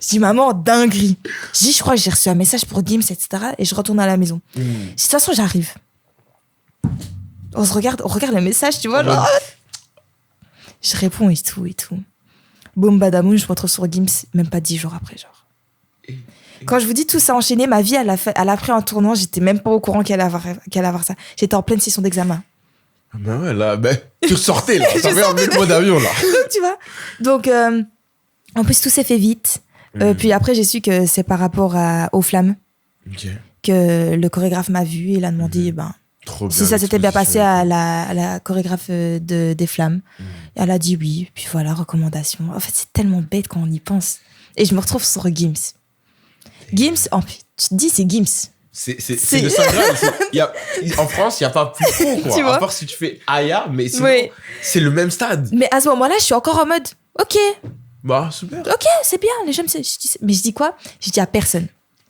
Je dis, maman, dinguerie. Je dis, je crois que j'ai reçu un message pour Gims, etc. Et je retourne à la maison. Je dis, de toute façon, j'arrive. On regarde le message, tu vois, genre... Je réponds et tout. Boum, badamoun, je me retrouve sur Gims, même pas 10 jours après, genre. Quand je vous dis tout ça enchaîné, ma vie, elle a pris un tournant, j'étais même pas au courant qu'elle allait avoir ça. J'étais en pleine session d'examen. Ah bah ouais, là, tu sortais, là. T'avais enlevé le mode avion, là. Donc, tu vois. Donc, en plus, tout s'est fait vite. Puis après, j'ai su que c'est par rapport aux flammes Ok. que le chorégraphe m'a vu et il a demandé, Trop bien. si ça s'était bien passé à la chorégraphe des flammes. Et elle a dit oui. Puis voilà, recommandation. En fait, c'est tellement bête quand on y pense. Et je me retrouve sur Gims. Gims, tu te dis, c'est Gims. C'est le Saint Graal. En France, il n'y a pas plus haut, quoi. Tu vois? À part si tu fais Aya, mais sinon, Oui. c'est le même stade. Mais à ce moment-là, je suis encore en mode, ok, Super. c'est bien, les gens me savent. Mais je dis quoi? Je dis à personne.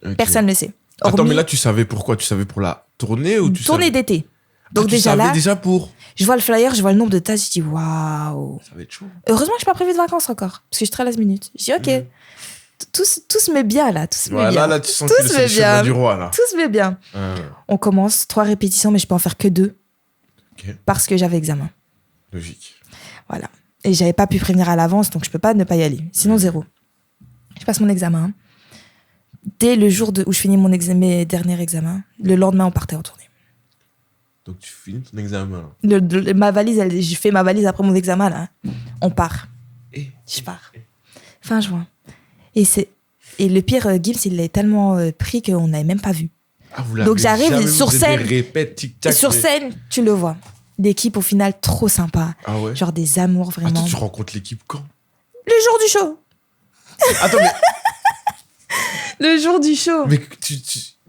Ok. Personne ne le sait. Attends, mais là, tu savais pourquoi? Tu savais pour la tournée ou tu tournée savais... d'été. Donc tu déjà savais là, déjà pour... je vois le flyer, je vois le nombre de tasses, je dis waouh. Ça va être chaud. Heureusement que je n'ai pas prévu de vacances encore, parce que je suis très last minute. Je dis ok, tout se met bien là, tout se met bien. Là, tu sens Tout que se c'est met le chemin bien. du roi, là. Tout se met bien. On commence 3 répétitions, mais je peux en faire que 2 Ok. parce que j'avais examen. Logique. Voilà. Et j'avais pas pu prévenir à l'avance, donc je peux pas ne pas y aller. Sinon 0. Je passe mon examen. Dès le jour où je finis mes derniers examens, le lendemain on partait en tournée. Donc, tu finis ton examen, là. Ma valise, j'ai fait ma valise après mon examen là. On part. Je pars. Fin juin. Et le pire, Gims, il l'a tellement pris qu'on n'avait même pas vu. Ah, vous l'avez Donc j'arrive jamais, sur vous scène. répète, tic-tac. Sur scène, tu le vois. L'équipe, au final, trop sympa. Ah ouais? Genre des amours, vraiment. Attends, tu rencontres l'équipe quand? Le jour du show. Attends, mais... Le jour du show. Mais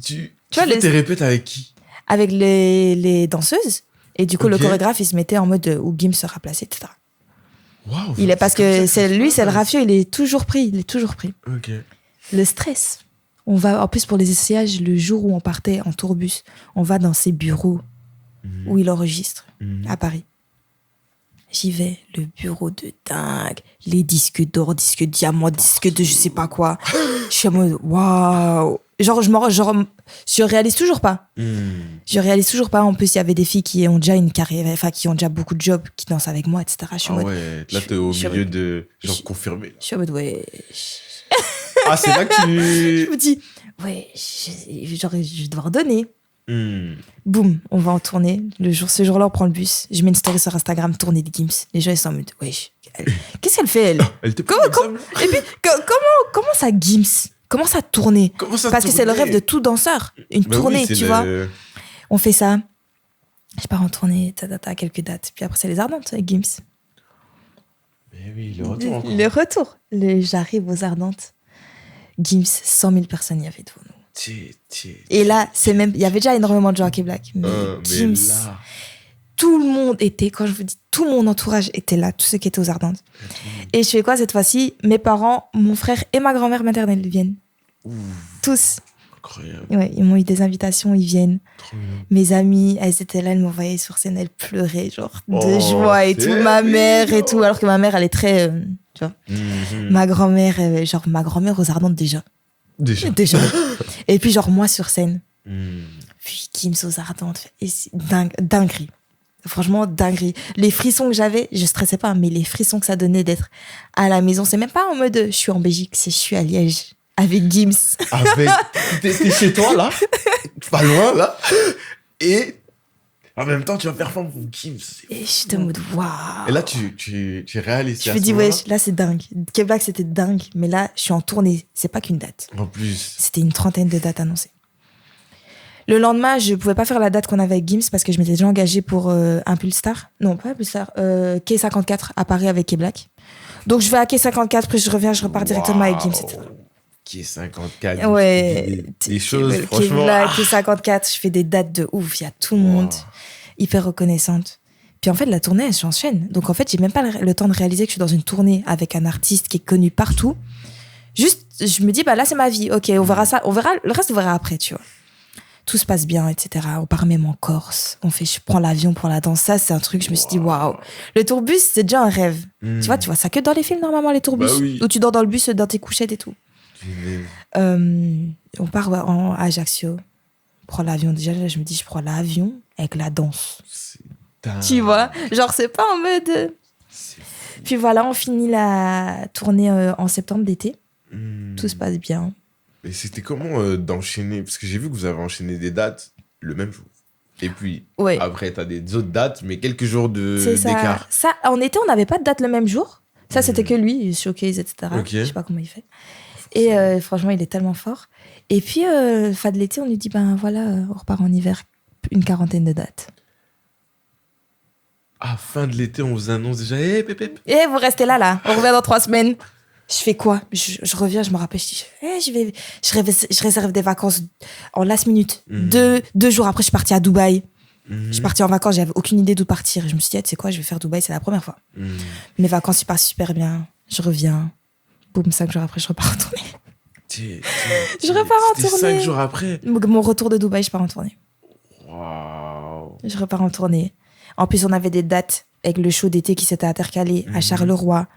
tu vois, fais tes répètes avec qui? Avec les danseuses. Et du coup, le Ok. chorégraphe, il se mettait en mode où Gims sera placé, etc. Waouh. Il est parce que c'est le rafio, il est toujours pris. Ok. Le stress. On va, en plus, pour les essayages, le jour où on partait en tourbus, on va dans ses bureaux où il enregistre à Paris. J'y vais, le bureau de dingue, les disques d'or, disques diamants, disques de je sais pas quoi. Je suis en mode waouh. Genre, je réalise toujours pas. Je réalise toujours pas. En plus, il y avait des filles qui ont déjà une carrière, enfin, qui ont déjà beaucoup de jobs, qui dansent avec moi, etc. Je suis en mode, Ouais, là, t'es au milieu de gens confirmés. je suis en mode, ouais. Ah, c'est là que Je tu... me dis, ouais, genre, je vais devoir donner. Hmm. Boum, on va en tournée. Ce jour-là, on prend le bus. Je mets une story sur Instagram, tournée de Gims. Les gens, ils sont en mode, wesh, qu'est-ce qu'elle fait, elle? Elle te Comment- Et puis, comment ça Gims? Comment ça tourner? Comment ça Parce que c'est le rêve de tout danseur. Une Bah tournée, oui, c'est tu vois. On fait ça. Je pars en tournée, quelques dates. Puis après, c'est les Ardentes avec Gims. Mais oui, le retour encore. Le retour. J'arrive aux Ardentes. Gims, 100 000 personnes y avait devant nous. Et là, il y avait déjà énormément de gens à Black. Mais Gims, là... tout le monde était, quand je vous dis, tout mon entourage était là, tous ceux qui étaient aux Ardentes. Et je fais quoi cette fois-ci? Mes parents, mon frère et ma grand-mère maternelle viennent. Tous. Incroyable. Ouais, ils m'ont eu des invitations, ils viennent. Trop bien. Mes amies, elles étaient là, elles m'envoyaient sur scène, elles pleuraient, genre, de Oh, joie et tout. c'est Ma mère et mignon. tout, alors que ma mère, elle est très, tu vois. Mhm. Ma grand-mère, ma grand-mère aux Ardentes déjà. Déjà. Déjà. Et puis, genre, moi sur scène. Mhm. Puis, Gims aux Ardentes. Et c'est dinguerie. Franchement, dinguerie. Les frissons que j'avais, je stressais pas, mais les frissons que ça donnait d'être à la maison, c'est même pas en mode je suis en Belgique, c'est je suis à Liège avec Gims. T'es chez toi, là, pas loin, là, et en même temps, tu vas performer pour Gims. Et j'étais en mode waouh. Et là, tu réalises. Je me dis, ouais, là c'est dingue. Québec, c'était dingue, mais là, je suis en tournée. C'est pas qu'une date. En plus. C'était une 30aine de dates annoncées. Le lendemain, je pouvais pas faire la date qu'on avait avec Gims parce que je m'étais déjà engagée pour Impulstar. Non, pas Impulstar. K54 à Paris avec K-Black. Donc, je vais à K54, puis je reviens, je repars directement avec Gims, etc. K54. Ouais. Des choses, franchement. K-Black, K54, je fais des dates de ouf. Il y a tout le monde. Hyper reconnaissante. Puis en fait, la tournée, elle s'enchaîne. Donc en fait, j'ai même pas le temps de réaliser que je suis dans une tournée avec un artiste qui est connu partout. Juste, je me dis, bah là, c'est ma vie. Ok, on verra ça. Le reste, on verra après, tu vois. Tout se passe bien, etc. On part même en Corse. Je prends l'avion pour la danse. Ça, c'est un truc, je me suis dit, waouh. Le tourbus, c'est déjà un rêve. Tu vois ça que dans les films, normalement, les tourbus. Bah oui. Où tu dors dans le bus, dans tes couchettes et tout. On part à Ajaccio. On prend l'avion. Déjà, là, je me dis, je prends l'avion avec la danse. Tu vois, genre c'est pas en mode. Puis voilà, on finit la tournée en septembre d'été. Tout se passe bien. Et c'était comment d'enchaîner? Parce que j'ai vu que vous avez enchaîné des dates le même jour. Et puis Ouais. après, t'as des autres dates, mais quelques jours C'est d'écart. ça, en été, on n'avait pas de date le même jour. Ça, c'était que lui, showcase, etc. Ok. Je sais pas comment il fait. Et franchement, il est tellement fort. Et puis, fin de l'été, on lui dit, ben voilà, on repart en hiver, une 40aine de dates. À fin de l'été, on vous annonce déjà, hé, pépé. Et vous restez là, on revient dans 3 semaines. Je fais quoi? Je reviens, je me rappelle, je dis, je réserve des vacances en last minute. 2 jours après, je suis partie à Dubaï. Je suis partie en vacances, j'avais aucune idée d'où partir. Je me suis dit, tu sais quoi, je vais faire Dubaï, c'est la première fois. Mes vacances, ils passent super bien. Je reviens. Boum, 5 jours après, je repars en tournée. Je repars en tournée. 5 jours après. Mon retour de Dubaï, je pars en tournée. Waouh. Je repars en tournée. En plus, on avait des dates avec le show d'été qui s'était intercalé à Charleroi,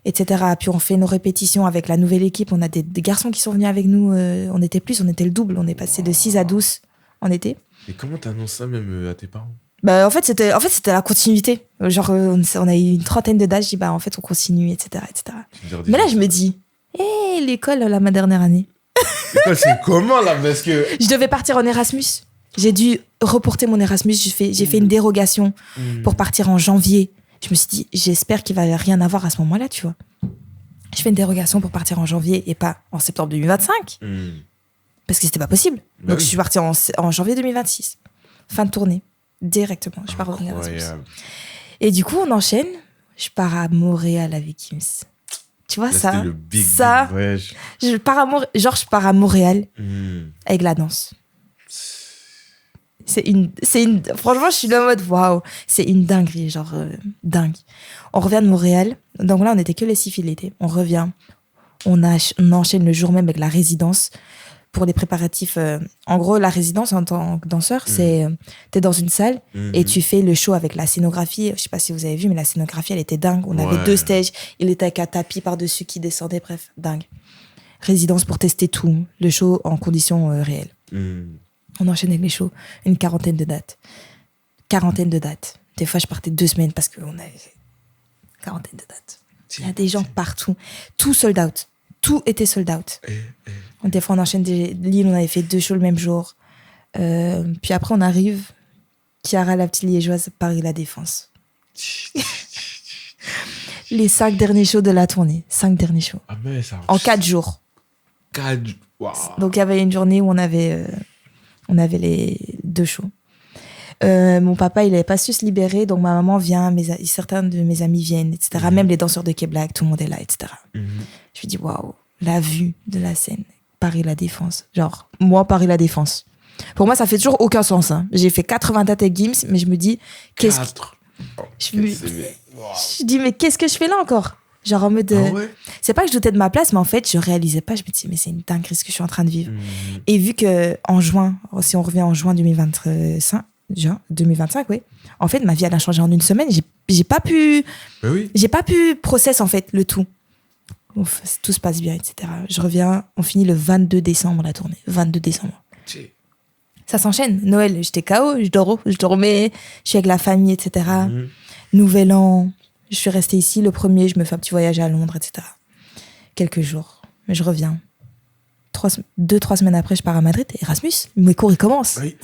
etc. Puis on fait nos répétitions avec la nouvelle équipe. On a des garçons qui sont venus avec nous. On était le double. On est passé de 6 à 12 en été. Et comment t'annonces ça même à tes parents? Bah, en fait, c'était la continuité. Genre, on a eu une 30aine de dates. Je dis, bah, en fait, on continue, etc., etc. Mais là, je me dis, l'école, là, ma dernière année. L'école, c'est comment, là? Parce que... Je devais partir en Erasmus. J'ai dû reporter mon Erasmus. J'ai fait une dérogation pour partir en janvier. Je me suis dit, j'espère qu'il va rien avoir à ce moment-là, tu vois. Je fais une dérogation pour partir en janvier et pas en septembre 2025. Parce que c'était pas possible. Bah Donc, oui. je suis partie en janvier 2026. Fin de tournée. Directement. Je pars en Erasmus. Incroyable. Et du coup, on enchaîne. Je pars à Montréal avec Gims. Tu vois, Là, ça. c'était le big voyage. Je pars à Montréal avec la danse. Franchement, je suis là en mode waouh, c'est une dinguerie, genre dingue. On revient de Montréal, donc là on était que les 6 filles l'été. On revient, on enchaîne le jour même avec la résidence pour les préparatifs. En gros, la résidence en tant que danseur, c'est t'es dans une salle et tu fais le show avec la scénographie. Je sais pas si vous avez vu, mais la scénographie elle était dingue. On avait 2 stages, il était avec un tapis par-dessus qui descendait, bref, dingue. Résidence pour tester tout, le show en conditions réelles. On enchaîne avec les shows, une 40aine de dates. 40aine de dates. Des fois, je partais 2 semaines parce qu'on avait 40aine de dates. Il y a des gens partout. Tout sold out. Tout était sold out. Des fois, on enchaîne Lille, on avait fait 2 shows le même jour. Puis après, on arrive. Chiara, la petite liégeoise, Paris La Défense. Les 5 derniers shows de la tournée. 5 derniers shows. Ah, mais ça... En 4 jours. 4... Waouh. Donc, il y avait une journée où on avait les 2 shows. Mon papa, il n'avait pas su se libérer, donc ma maman vient, certains de mes amis viennent, etc. Même les danseurs de K-Black, tout le monde est là, etc. Je me dis, waouh, la vue de la scène, Paris La Défense. Genre, moi, Paris La Défense. Pour moi, ça fait toujours aucun sens. Hein. J'ai fait 80 dates avec Gims, mais je me dis, je dis, mais qu'est-ce que je fais là encore? Genre en mode... Ah ouais? C'est pas que je doutais de ma place, mais en fait, je réalisais pas. Je me disais, mais c'est une dinguerie ce que je suis en train de vivre. Et vu que en juin, si on revient en juin 2025, oui. En fait, ma vie, elle a changé en une semaine. J'ai pas pu... Oui. J'ai pas pu process, en fait, le tout. Ouf, tout se passe bien, etc. Je reviens, on finit le 22 décembre, la tournée. 22 décembre. Ça s'enchaîne. Noël, j'étais KO, je dormais, je suis avec la famille, etc. Nouvel an, je suis restée ici. Le premier, je me fais un petit voyage à Londres, etc. Quelques jours. Mais je reviens. 2-3 semaines après, je pars à Madrid. Erasmus, mes cours, ils commencent. Oui.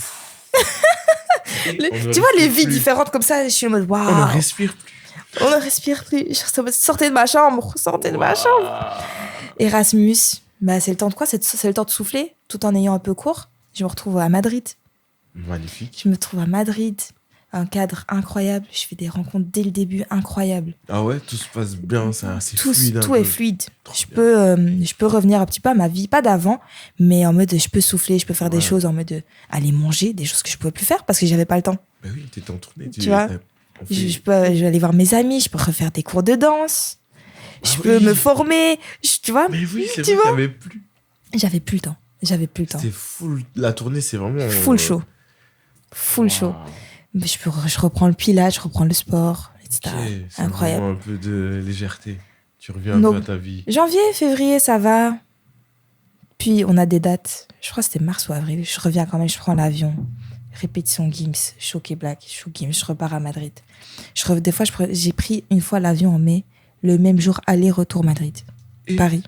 Tu vois, les vies différentes comme ça, je suis en mode waouh. On ne respire plus. On ne respire plus. Sortez de ma chambre. Sortez de ma chambre. Erasmus, bah, c'est le temps de quoi? C'est le temps de souffler, tout en ayant un peu cours. Je me retrouve à Madrid. Magnifique. Je me trouve à Madrid. Un cadre incroyable. Je fais des rencontres dès le début incroyables. Ah ouais, tout se passe bien, c'est assez Tout, fluide. tout est fluide. Je peux revenir un petit peu à ma vie, pas d'avant, mais en mode je peux souffler, je peux faire des choses en mode aller manger, des choses que je pouvais plus faire parce que j'avais pas le temps. Bah oui, t'étais en tournée. Tu vois, je vais aller voir mes amis, je peux refaire des cours de danse, je peux me former, tu vois. Mais oui, c'est vrai qu'il n'y avait plus. J'avais plus le temps. C'était full. La tournée, c'est vraiment. Full show. Full show. Je reprends le pilates, je reprends le sport, etc. Okay, incroyable. Un peu de légèreté. Tu reviens un peu à ta vie. Janvier, février, ça va. Puis on a des dates. Je crois que c'était mars ou avril. Je reviens quand même, je prends l'avion. Répétition Gims, show Black, show Gims. Je repars à Madrid. Des fois, j'ai pris une fois l'avion en mai, le même jour aller-retour Madrid. Paris,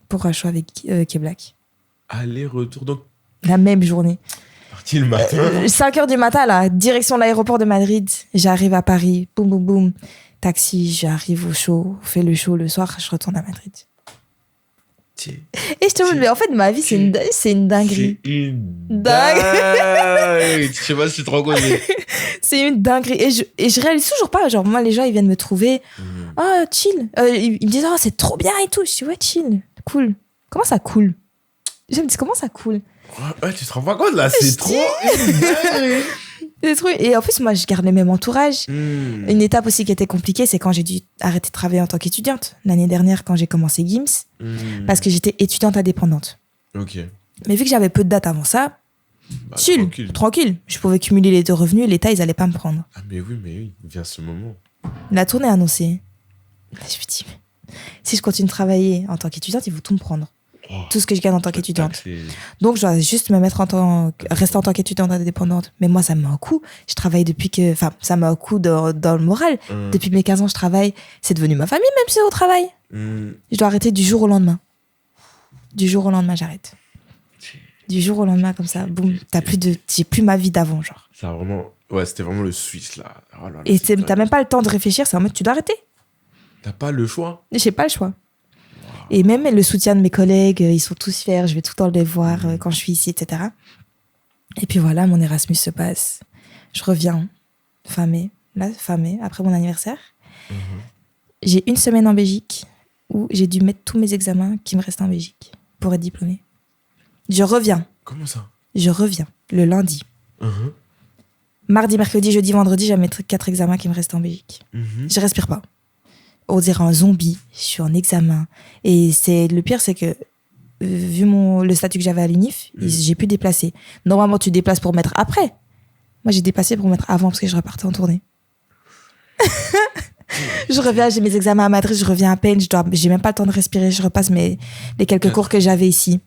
pour un show avec Black. Aller-retour, donc. La même journée. Parti le matin. 5h du matin, là, direction de l'aéroport de Madrid. J'arrive à Paris, boum, boum, boum. Taxi, j'arrive au show, on fait le show le soir, je retourne à Madrid. Et je te dis, mais en fait, ma vie, c'est une dinguerie. C'est une dinguerie. Je sais pas si tu te rends compte. C'est une dinguerie. Et je réalise toujours pas. Genre, moi, les gens, ils viennent me trouver. Ah, chill. Ils me disent, oh, c'est trop bien et tout. Je dis, ouais, chill. Cool. Comment ça cool? Je me dis, comment ça cool? Ouais, tu te rends pas compte là? C'est trop une dinguerie. Et en plus, moi, je garde le même entourage. Une étape aussi qui était compliquée, c'est quand j'ai dû arrêter de travailler en tant qu'étudiante. L'année dernière, quand j'ai commencé Gims, parce que j'étais étudiante indépendante. Ok. Mais vu que j'avais peu de dates avant ça, chill, tranquille. Je pouvais cumuler les deux revenus, l'État, ils allaient pas me prendre. Ah, mais oui, vient ce moment. La tournée annoncée. Je me dis, si je continue de travailler en tant qu'étudiante, ils vont tout me prendre. Tout ce que je gagne en tant qu'étudiante. Donc, je dois juste me mettre rester en tant qu'étudiante indépendante. Mais moi, ça me met un coup. Je travaille ça me met un coup dans le moral. Depuis mes 15 ans, je travaille. C'est devenu ma famille, même si c'est au travail. Je dois arrêter du jour au lendemain. Du jour au lendemain, j'arrête. Du jour au lendemain, comme ça, boum. J'ai plus ma vie d'avant, genre. Ça a vraiment, ouais, c'était vraiment le switch, là. Oh là là, et t'as même pas le temps de réfléchir. C'est en mode, tu dois arrêter. T'as pas le choix. J'ai pas le choix. Et même le soutien de mes collègues, ils sont tous fiers, je vais tout le temps les voir quand je suis ici, etc. Et puis voilà, mon Erasmus se passe. Je reviens fin mai, après mon anniversaire. J'ai une semaine en Belgique où j'ai dû mettre tous mes examens qui me restent en Belgique pour être diplômée. Je reviens. Comment ça? Je reviens le lundi. Mardi, mercredi, jeudi, vendredi, j'ai mes 4 examens qui me restent en Belgique. Je respire pas. On dirait un zombie, je suis en examen. Et le pire, c'est que, vu le statut que j'avais à l'UNIF, j'ai pu déplacer. Normalement, tu déplaces pour mettre après. Moi, j'ai déplacé pour mettre avant parce que je repartais en tournée. Je reviens, j'ai mes examens à Madrid, je reviens à peine, j'ai même pas le temps de respirer, je repasse les quelques cours que j'avais ici,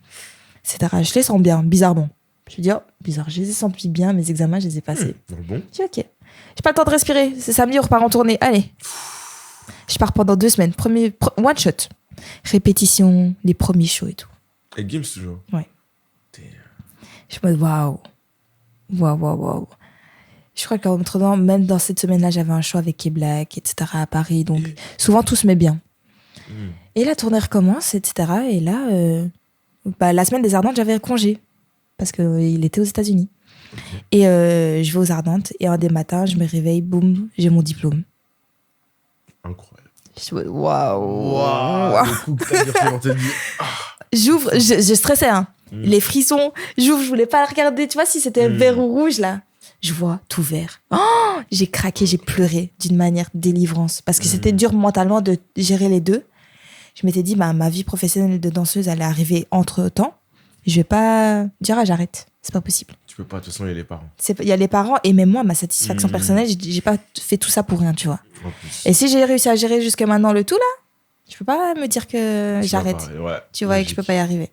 etc. Je les sens bien, bizarrement. Je me dis, oh, bizarre, je les ai sentis bien, mes examens, je les ai passés. Bon. Je dis, ok. J'ai pas le temps de respirer, c'est samedi, on repart en tournée, allez. Je pars pendant 2 semaines. One shot. Répétition, les premiers shows et tout. Et Gims toujours? Ouais. Je me dis, waouh. Je crois qu'entre-temps, même dans cette semaine-là, j'avais un show avec Black, etc. à Paris. Donc, souvent, tout se met bien. Et la tournée recommence, etc. Et là, la semaine des Ardentes, j'avais congé. Parce qu'il était aux États-Unis. Et je vais aux Ardentes. Et un des matins, je me réveille, boum, j'ai mon diplôme. Incroyable. Je me dis, waouh. Le coup que t'as dit, on te dit, J'ouvre, je stressais, hein. Les frissons, j'ouvre, je voulais pas la regarder. Tu vois, si c'était vert ou rouge, là. Je vois tout vert. Oh, j'ai craqué, j'ai pleuré d'une manière délivrance. Parce que c'était dur mentalement de gérer les deux. je m'étais dit, ma vie professionnelle de danseuse allait arriver entre-temps. Je vais pas dire, j'arrête. C'est pas possible. Tu peux pas, de toute façon, il y a les parents. Il y a les parents et même moi, ma satisfaction personnelle, j'ai pas fait tout ça pour rien, tu vois. Et si j'ai réussi à gérer jusqu'à maintenant le tout, là, je peux pas me dire que j'arrête. Tu vois, et que je peux pas y arriver.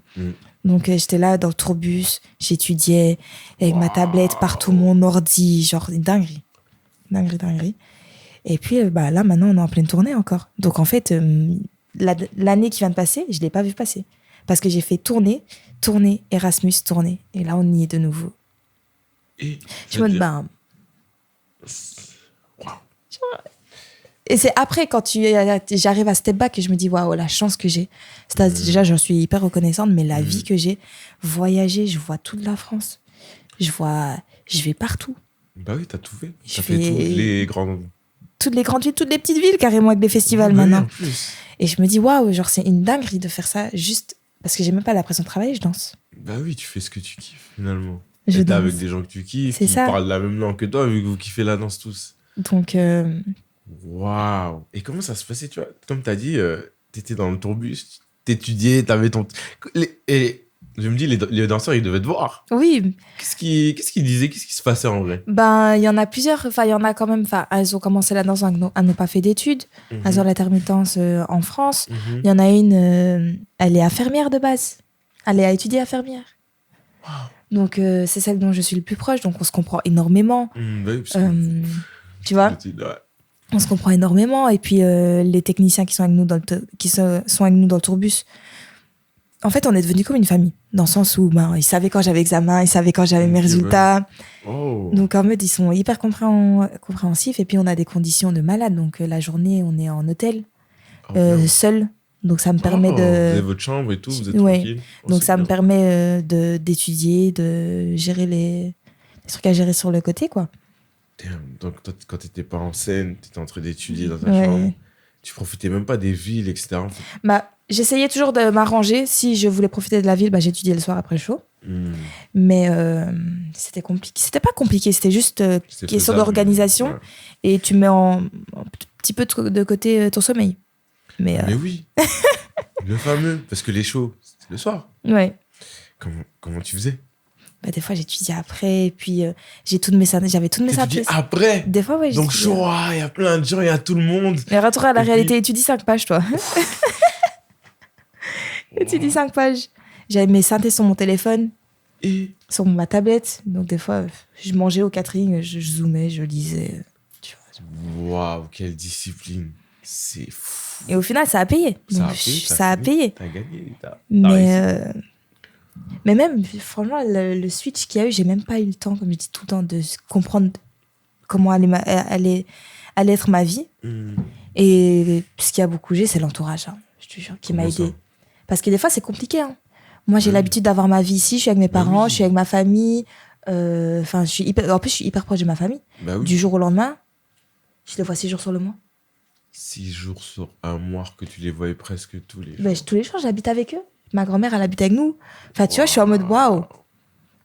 Donc, j'étais là dans le tourbus, j'étudiais avec ma tablette partout, mon ordi, genre, une dinguerie. Dinguerie. Et puis, là, maintenant, on est en pleine tournée encore. Donc, en fait, l'année qui vient de passer, je l'ai pas vu passer. Parce que j'ai fait tourner, Erasmus, tourner. Et là, on y est de nouveau. Et je me dis, Et c'est après, quand j'arrive à step back, et je me dis, waouh, la chance que j'ai. Déjà, j'en suis hyper reconnaissante, mais la vie que j'ai, voyager, je vois toute la France. Je vais partout. Bah oui, t'as tout fait. T'as fait toutes les grandes villes, toutes les petites villes, carrément, avec des festivals maintenant. Et je me dis, waouh, genre, c'est une dinguerie de faire ça juste parce que j'ai même pas l'impression de travailler, je danse. Bah oui, tu fais ce que tu kiffes, finalement. Et t'es avec des gens que tu kiffes, qui parlent la même langue que toi, vu que vous kiffez la danse tous. Donc, waouh! Et comment ça se passait, tu vois? Comme t'as dit, t'étais dans le tourbus, t'étudiais, t'avais ton... Et je me dis, les danseurs, ils devaient te voir. Oui. Qu'est-ce qu'ils disaient? Qu'est-ce qui se passait en vrai? Il y en a plusieurs. Enfin, il y en a quand même... Enfin, elles ont commencé la danse, elles n'ont pas fait d'études. Elles ont l'intermittence en France. Il y en a une, elle est infirmière de base. Elle est à étudier infirmière. Wow. Donc, c'est celle dont je suis le plus proche. Donc, on se comprend énormément. Oui, tu vois? On se comprend énormément. Et puis, les techniciens qui sont avec nous dans le tourbus, en fait, on est devenus comme une famille. Dans le sens où ils savaient quand j'avais examen, ils savaient quand j'avais mes résultats. Oh. Donc, en mode, ils sont hyper compréhensifs. Et puis, on a des conditions de malade. Donc, la journée, on est en hôtel, seul. Donc, ça me permet de... Vous avez votre chambre et tout, vous êtes tranquille. Donc, ça me permet d'étudier, de gérer les trucs à gérer sur le côté, quoi. Donc, toi, quand t'étais pas en scène, t'étais en train d'étudier dans ta chambre, tu profitais même pas des villes, etc. En fait. J'essayais toujours de m'arranger. Si je voulais profiter de la ville, j'étudiais le soir après le show. Mais c'était compliqué. C'était pas compliqué, c'était juste question d'organisation. Ouais. Et tu mets un petit peu de côté ton sommeil. Mais oui, le fameux. Parce que les shows, c'était le soir. Ouais. Comment tu faisais? Des fois, j'étudiais après, et puis j'avais toutes mes synthèses. Après? Des fois, ouais. Donc, show, il y a plein de gens, il y a tout le monde. Mais retour à la réalité, étudie 5 pages, toi. Étudie 5 pages. J'avais mes synthèses sur mon téléphone, sur ma tablette. Donc, des fois, je mangeais au catering, je zoomais, je lisais. Waouh, quelle discipline. C'est fou. Et au final, ça a payé. Ça a payé. T'as gagné. Mais même, franchement, le switch qu'il y a eu, j'ai même pas eu le temps, comme je dis tout le temps, de comprendre comment allait être ma vie. Et ce qui a beaucoup bougé, c'est l'entourage, je te jure, qui m'a aidé. Parce que des fois, c'est compliqué. Moi, j'ai l'habitude d'avoir ma vie ici, je suis avec mes parents, je suis avec ma famille. En plus, je suis hyper proche de ma famille. Du jour au lendemain, je les vois 6 jours sur le mois. 6 jours sur un mois que tu les voyais presque tous les jours. Tous les jours, j'habite avec eux. Ma grand-mère, elle habite avec nous. Enfin, tu vois, je suis en mode waouh.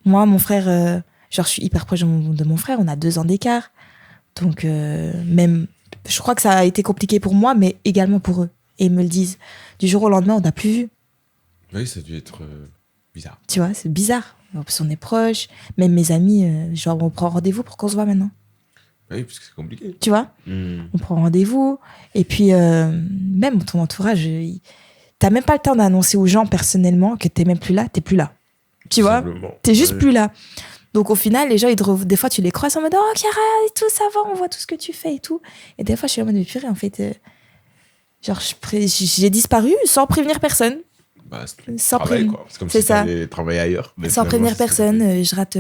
Moi, mon frère, je suis hyper proche de mon frère. On a 2 ans d'écart. Donc, même, je crois que ça a été compliqué pour moi, mais également pour eux. Et ils me le disent. Du jour au lendemain, on n'a plus vu. Oui, ça a dû être bizarre. Tu vois, c'est bizarre. Parce qu'on est proches. Même mes amis, genre, on prend rendez-vous pour qu'on se voit maintenant. Oui, parce que c'est compliqué. Tu vois, on prend rendez-vous. Et puis, même ton entourage, t'as même pas le temps d'annoncer aux gens personnellement que t'es même plus là, t'es plus là. Tu vois, t'es juste plus là. Donc, au final, les gens, des fois, tu les croises en mode « Oh, Chiara, et tout, ça va, on voit tout ce que tu fais et tout. » Et des fois, je suis en mode « Purée, en fait, genre, j'ai disparu sans prévenir personne. » Sans prévenir. C'est comme si t'allais travailler ailleurs. Sans prévenir personne, je rate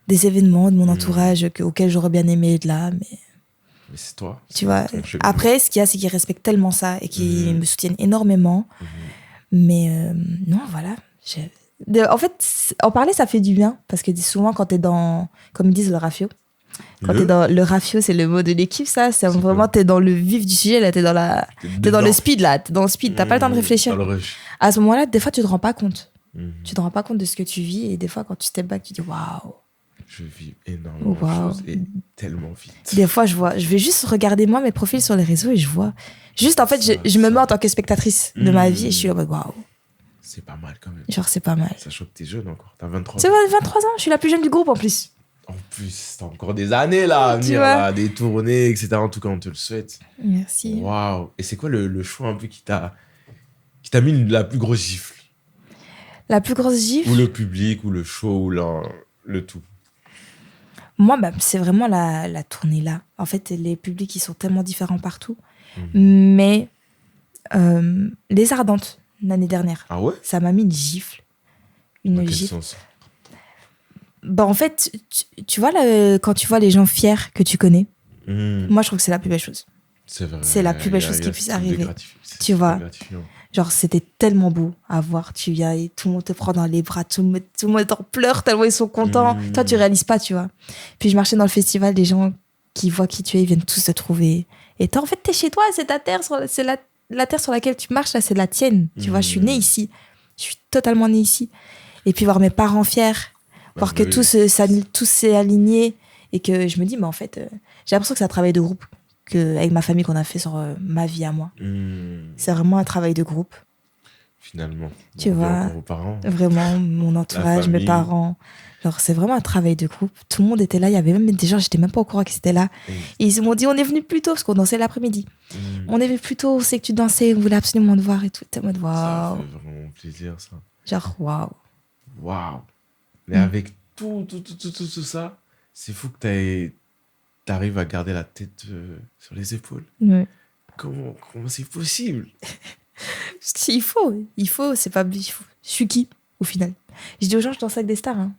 des événements de mon entourage auxquels j'aurais bien aimé être là, mais c'est toi. Tu vois. Après, ce qu'il y a, c'est qu'ils respectent tellement ça et qu'ils me soutiennent énormément. Mais non, voilà. En fait, en parler, ça fait du bien. Parce que souvent, quand t'es dans, comme ils disent, le rafio. T'es dans le rafio, c'est le mot de l'équipe, ça. C'est vraiment, t'es dans le vif du sujet, là. T'es dans le speed, là. T'es dans le speed. T'as pas le temps de réfléchir. À ce moment-là, des fois, tu te rends pas compte. Tu te rends pas compte de ce que tu vis. Et des fois, quand tu step back, tu dis waouh. Je vis énormément de choses et tellement vite. Des fois, je vais juste regarder moi mes profils sur les réseaux et je vois. Juste, en fait, je me mets en tant que spectatrice de ma vie et je suis en mode waouh. C'est pas mal quand même. Genre, c'est pas mal. Sachant que t'es jeune encore. T'as 23 ans. C'est vrai, 23 ans. Je suis la plus jeune du groupe en plus. En plus, t'as encore des années là à venir, là, des tournées, etc. En tout cas, on te le souhaite. Merci. Waouh. Et c'est quoi le choix un peu qui t'a mis la plus grosse gifle? La plus grosse gifle? Ou le public, ou le show, ou le tout. Moi, bah, c'est vraiment la tournée là. En fait, les publics, ils sont tellement différents partout. Mais Les Ardentes, l'année dernière, ah ouais, ça m'a mis une gifle. Dans quel sens? Bah, en fait, tu vois, là, quand tu vois les gens fiers que tu connais, moi, je trouve que c'est la plus belle chose. C'est vrai. C'est la plus belle chose qui puisse arriver. Tu vois, genre, c'était tellement beau à voir. Tu viens et tout le monde te prend dans les bras, tout le monde en pleure tellement ils sont contents. Toi, tu réalises pas, tu vois. Puis je marchais dans le festival, des gens qui voient qui tu es, ils viennent tous te trouver. Et toi, en fait, t'es chez toi, c'est ta terre, c'est la terre sur laquelle tu marches, là, c'est la tienne. Tu vois, je suis née ici. Je suis totalement née ici. Et puis voir mes parents fiers, voir que tout s'est aligné et que je me dis, mais en fait, j'ai l'impression que c'est un travail de groupe avec ma famille qu'on a fait sur ma vie à moi. C'est vraiment un travail de groupe. Finalement. Tu vois, vos parents. Vraiment, mon entourage, mes parents. Genre, c'est vraiment un travail de groupe. Tout le monde était là. Il y avait même des gens, j'étais même pas au courant qu'ils étaient là. Et ils m'ont dit, on est venu plus tôt parce qu'on dansait l'après-midi. On est venu plus tôt, on sait que tu dansais, on voulait absolument te voir et tout. T'es en mode waouh. Ça fait vraiment plaisir, ça. Genre, waouh. Waouh. Mais avec tout ça, c'est fou que t'arrives à garder la tête sur les épaules. Ouais. Comment c'est possible? Il faut, c'est pas... Il faut. Je suis qui, au final? Je dis aux gens, je danse avec des stars, hein.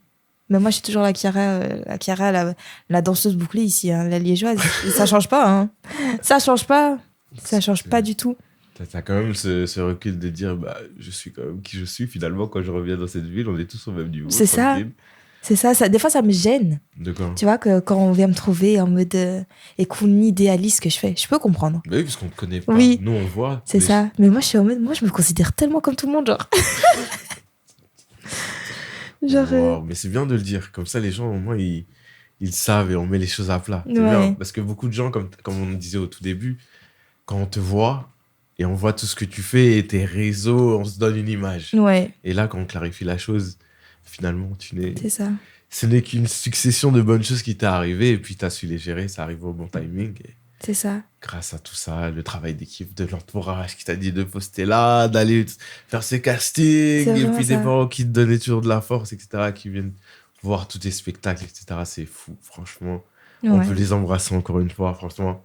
Mais moi, je suis toujours la Chiara, la danseuse bouclée ici, hein, la liégeoise. Et ça change pas, hein. Ça change pas. Ça change pas du tout. T'as quand même ce recul de dire, bah, je suis quand même qui je suis. Finalement, quand je reviens dans cette ville, on est tous au même niveau. C'est ça. C'est ça. Des fois, ça me gêne. De quoi? Tu vois, que quand on vient me trouver en mode... et qu'on idéalise ce que je fais. Je peux comprendre. Bah oui, parce qu'on te connaît pas. Oui. Nous, on voit. C'est ça. Mais moi, je suis en mode... Moi, je me considère tellement comme tout le monde, genre... genre wow, mais c'est bien de le dire. Comme ça, les gens, au moins, ils savent et on met les choses à plat. C'est ouais. bien. Parce que beaucoup de gens, comme on disait au tout début, quand on te voit et on voit tout ce que tu fais et tes réseaux, on se donne une image. Ouais. Et là, quand on clarifie la chose, finalement, c'est ça. Ce n'est qu'une succession de bonnes choses qui t'est arrivé et puis tu as su les gérer, ça arrive au bon timing. Et c'est ça. Grâce à tout ça, le travail d'équipe, de l'entourage qui t'a dit de poster là, d'aller faire ses castings, et puis des parents qui te donnaient toujours de la force, etc., qui viennent voir tous tes spectacles, etc. C'est fou, franchement. Ouais. On peut les embrasser encore une fois, franchement.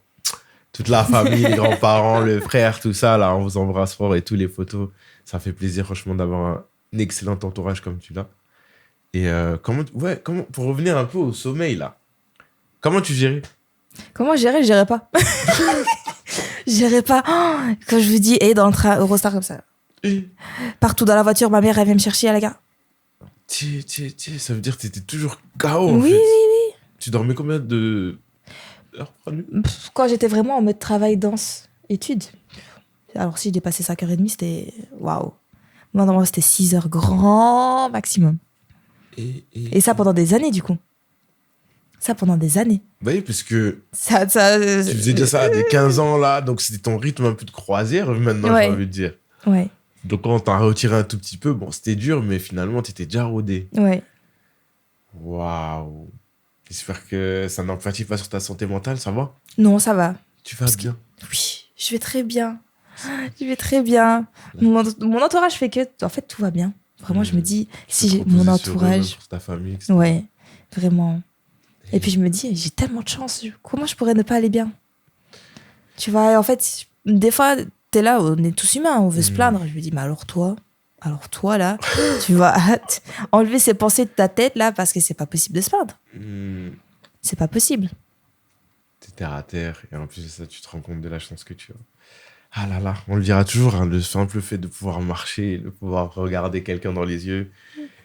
Toute la famille, les grands-parents, le frère, tout ça, là, on vous embrasse fort et tous les photos. Ça fait plaisir, franchement, d'avoir un excellent entourage comme tu l'as. Et comment, pour revenir un peu au sommeil, là, comment tu gérais? Comment gérer? Je gérais pas. Je gérais pas. Oh, quand je vous dis, dans le train, Eurostar comme ça. Partout dans la voiture, ma mère, elle vient me chercher à la gare. Ça veut dire que t'étais toujours KO, en fait. Oui, oui, oui. Tu dormais combien de heures par nuit? Quand j'étais vraiment en mode travail, danse, études. Alors, si j'ai dépassé 5h30, c'était... Waouh. Moi, normalement, c'était 6h grand maximum. Et ça pendant des années, du coup. Ça pendant des années. Bah oui, parce que tu faisais déjà ça à des 15 ans, là. Donc, c'était ton rythme un peu de croisière, maintenant, ouais. j'ai envie de dire. Ouais. Donc, quand t'as retiré un tout petit peu, bon, c'était dur, mais finalement, t'étais déjà rodé. Ouais. Waouh. J'espère que ça n'empathie pas sur ta santé mentale, ça va? Non, ça va. Tu vas bien? Oui, je vais très bien. Je vais très bien. Mon entourage fait que, en fait, tout va bien. Vraiment, je me dis, si j'ai mon entourage... Pour ta famille, etc. Ouais, vraiment. Et puis, je me dis, j'ai tellement de chance. Comment je pourrais ne pas aller bien? Tu vois, en fait, des fois, t'es là, on est tous humains, on veut se plaindre. Je me dis, mais alors toi, là, tu vas enlever ces pensées de ta tête, là, parce que c'est pas possible de se plaindre. C'est pas possible. T'es terre à terre, et en plus de ça, tu te rends compte de la chance que tu as. Ah là là, on le dira toujours, hein, le simple fait de pouvoir marcher, de pouvoir regarder quelqu'un dans les yeux,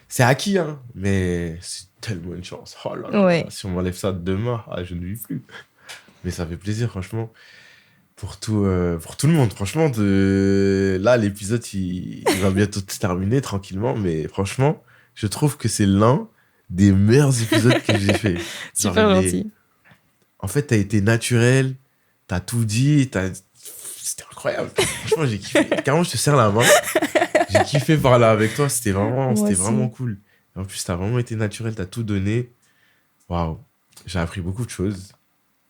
c'est acquis, hein, mais c'est tellement une chance. Oh là là, ouais. Si on m'enlève ça demain, je ne vis plus. Mais ça fait plaisir, franchement, pour tout le monde. Franchement, là, l'épisode, il va bientôt se terminer tranquillement, mais franchement, je trouve que c'est l'un des meilleurs épisodes que j'ai fait. Super Genre, gentil. En fait, t'as été naturel, t'as tout dit, c'était incroyable. Franchement, j'ai kiffé. Carrément, je te serre la main. J'ai kiffé parler avec toi, c'était Moi aussi. vraiment cool. En plus, t'as vraiment été naturel, t'as tout donné. Waouh, j'ai appris beaucoup de choses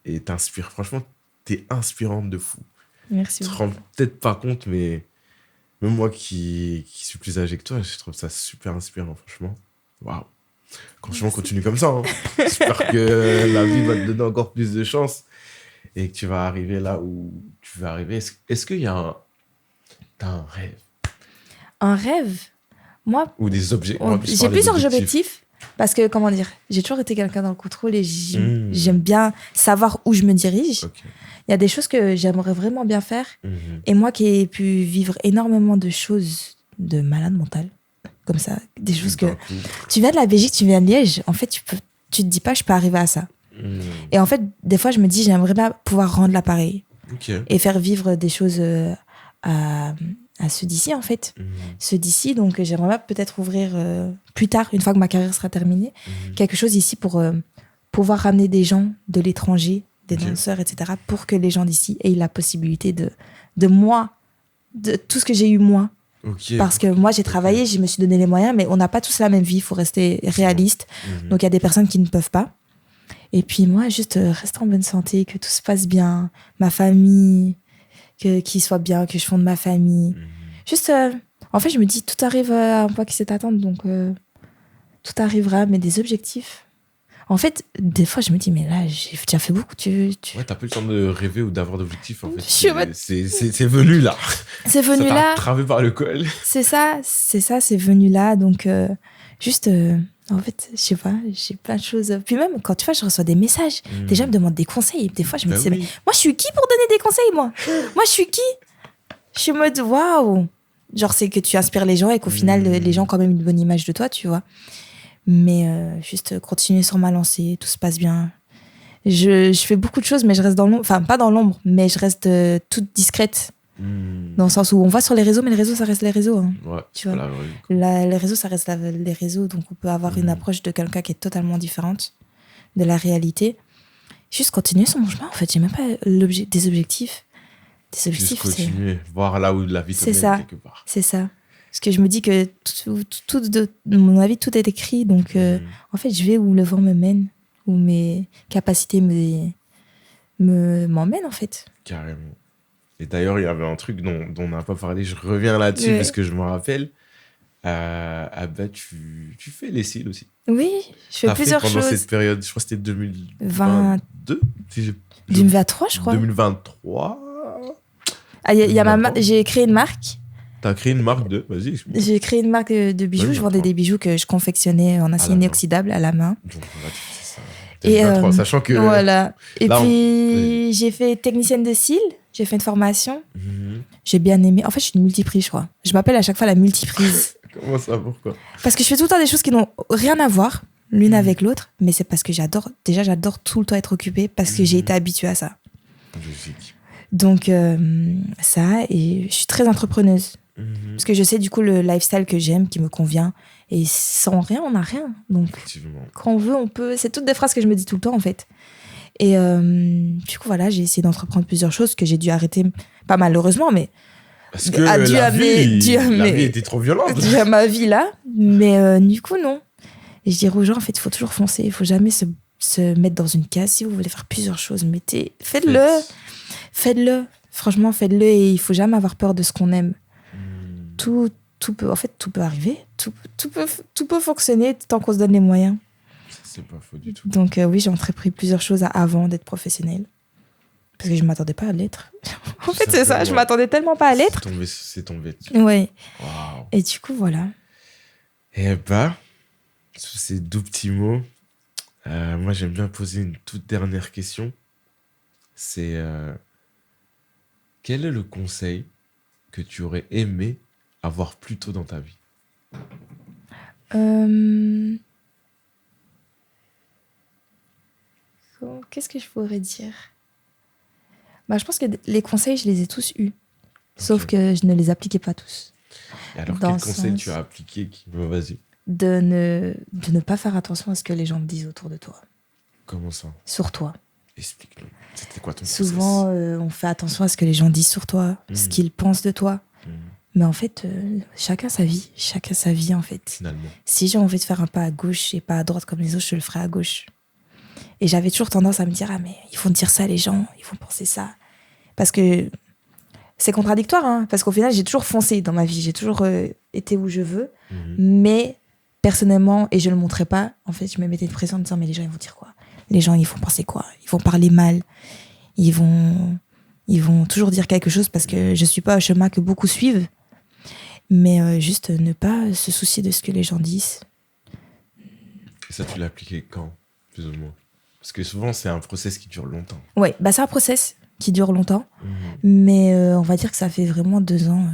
et t'inspires. Franchement, t'es inspirante de fou. Merci Tu te beaucoup. rends peut-être pas compte, mais même moi qui suis plus âgé que toi, je trouve ça super inspirant, franchement. Waouh. Franchement, continue comme ça. Hein. J'espère que la vie va te donner encore plus de chance et que tu vas arriver là où tu veux arriver. Est-ce qu'il y a t'as un rêve Un rêve. Moi, ou des objets? j'ai plusieurs objectifs. Parce que, comment dire, j'ai toujours été quelqu'un dans le contrôle et j'aime bien savoir où je me dirige. Ok. Il y a des choses que j'aimerais vraiment bien faire. Et moi qui ai pu vivre énormément de choses de malade mental, comme ça, des choses que... Tu viens de la Belgique, tu viens de Liège, en fait, tu te dis pas, je peux arriver à ça. Et en fait, des fois, je me dis, j'aimerais bien pouvoir rendre l'appareil et faire vivre des choses à ceux d'ici, en fait. Ceux d'ici, donc j'aimerais bien peut-être ouvrir plus tard, une fois que ma carrière sera terminée, quelque chose ici pour pouvoir ramener des gens de l'étranger, des danseurs, etc., pour que les gens d'ici aient la possibilité de moi, de tout ce que j'ai eu moi. Parce que moi, j'ai travaillé, je me suis donné les moyens, mais on n'a pas tous la même vie, il faut rester réaliste. Donc, il y a des personnes qui ne peuvent pas. Et puis, moi, juste rester en bonne santé, que tout se passe bien, ma famille, qu'il soit bien, que je fonde ma famille. Juste, en fait, je me dis, tout arrive à un point qui s'est attendre, donc tout arrivera, mais des objectifs. En fait, des fois, je me dis, mais là, j'ai déjà fait beaucoup. Ouais, t'as plus le temps de rêver ou d'avoir d'objectifs, en fait. C'est venu là. C'est venu ça là. t'a travé par le col. C'est ça, c'est venu là. Donc, juste, en fait, je sais pas, j'ai plein de choses. Puis même, quand tu vois, je reçois des messages. Des gens me demandent des conseils. Des fois, je me dis, mais moi, je suis qui pour donner des conseils, moi? Moi, je suis qui? Je suis en mode, waouh! Genre, c'est que tu inspires les gens et qu'au final, les gens ont quand même une bonne image de toi, tu vois. Mais juste continuer sur ma lancée, tout se passe bien. Je fais beaucoup de choses, mais je reste dans l'ombre. Enfin, pas dans l'ombre, mais je reste toute discrète. Dans le sens où on voit sur les réseaux, mais les réseaux, ça reste les réseaux. Hein, ouais, tu vois. Les réseaux, ça reste les réseaux. Donc, on peut avoir une approche de quelqu'un qui est totalement différente de la réalité. Juste continuer sur mon chemin, en fait. J'ai même pas des objectifs. Des objectifs, juste continuer, voir là où la vie te mène quelque part. C'est ça. Parce que je me dis que de mon avis, tout est écrit. Donc, en fait, je vais où le vent me mène, où mes capacités m'emmènent, en fait. Carrément. Et d'ailleurs, il y avait un truc dont on n'a pas parlé. Je reviens là-dessus parce que je me rappelle. Tu fais les cils aussi. Oui, je fais plusieurs choses. Pendant cette période, je crois que c'était 2022 2023, je crois. 2023. J'ai créé une marque. T'as créé une marque vas-y, explique. J'ai créé une marque de bijoux. Je vendais des bijoux que je confectionnais en acier inoxydable à la main. Donc voilà, tu fais ça. Et 2023, sachant que... Voilà. Et là, puis, j'ai fait technicienne de cils. J'ai fait une formation. J'ai bien aimé. En fait, je suis une multiprise, je crois. Je m'appelle à chaque fois la multiprise. Comment ça, pourquoi? Parce que je fais tout le temps des choses qui n'ont rien à voir l'une avec l'autre. Mais c'est parce que j'adore tout le temps être occupée parce que j'ai été habituée à ça. Logique. Donc, ça, et je suis très entrepreneuse. Parce que je sais, du coup, le lifestyle que j'aime, qui me convient. Et sans rien, on n'a rien. Donc, quand on veut, on peut. C'est toutes des phrases que je me dis tout le temps, en fait. Et du coup, voilà, j'ai essayé d'entreprendre plusieurs choses que j'ai dû arrêter, pas malheureusement, mais... Parce que la vie était trop violente. Dû à ma vie, là. Mais du coup, non. Et je dirais aux gens, en fait, il faut toujours foncer. Il ne faut jamais se mettre dans une case. Si vous voulez faire plusieurs choses, faites-le. Faites-le. Franchement, faites-le. Et il ne faut jamais avoir peur de ce qu'on aime. Tout peut arriver. Tout peut fonctionner tant qu'on se donne les moyens. C'est pas faux du tout. Donc oui, j'ai entrepris plusieurs choses avant d'être professionnelle. Parce que je ne m'attendais pas à l'être. En fait, c'est ça. Je ne m'attendais tellement pas à l'être. C'est tombé. Oui. Wow. Et du coup, voilà. Eh ben, sous ces doux petits mots, moi, j'aime bien poser une toute dernière question. C'est quel est le conseil que tu aurais aimé avoir plus tôt dans ta vie? Qu'est-ce que je pourrais dire? Je pense que les conseils, je les ai tous eus. Sauf que je ne les appliquais pas tous. Et alors, quel conseil tu as appliqué Vas-y. de ne pas faire attention à ce que les gens disent autour de toi, Comment ça? sur toi. Explique-nous. C'était quoi ton Souvent, on fait attention à ce que les gens disent sur toi, ce qu'ils pensent de toi. Mais en fait, chacun sa vie. Chacun sa vie, en fait. Finalement. Si j'ai envie de faire un pas à gauche et pas à droite comme les autres, je le ferai à gauche. Et j'avais toujours tendance à me dire, ah, mais ils vont dire ça, les gens. Ils vont penser ça. Parce que c'est contradictoire, hein, parce qu'au final, j'ai toujours foncé dans ma vie. J'ai toujours été où je veux. Mais personnellement, et je ne le montrais pas, en fait, je me mettais une pression en me disant, mais les gens, ils vont dire quoi? Les gens, ils vont penser quoi? Ils vont parler mal. Ils vont toujours dire quelque chose parce que je ne suis pas un chemin que beaucoup suivent. Mais juste ne pas se soucier de ce que les gens disent. Et ça, tu l'as appliqué quand, plus ou moins? Parce que souvent, c'est un process qui dure longtemps. Ouais, bah c'est un process qui dure longtemps. Mais on va dire que ça fait vraiment 2 ans.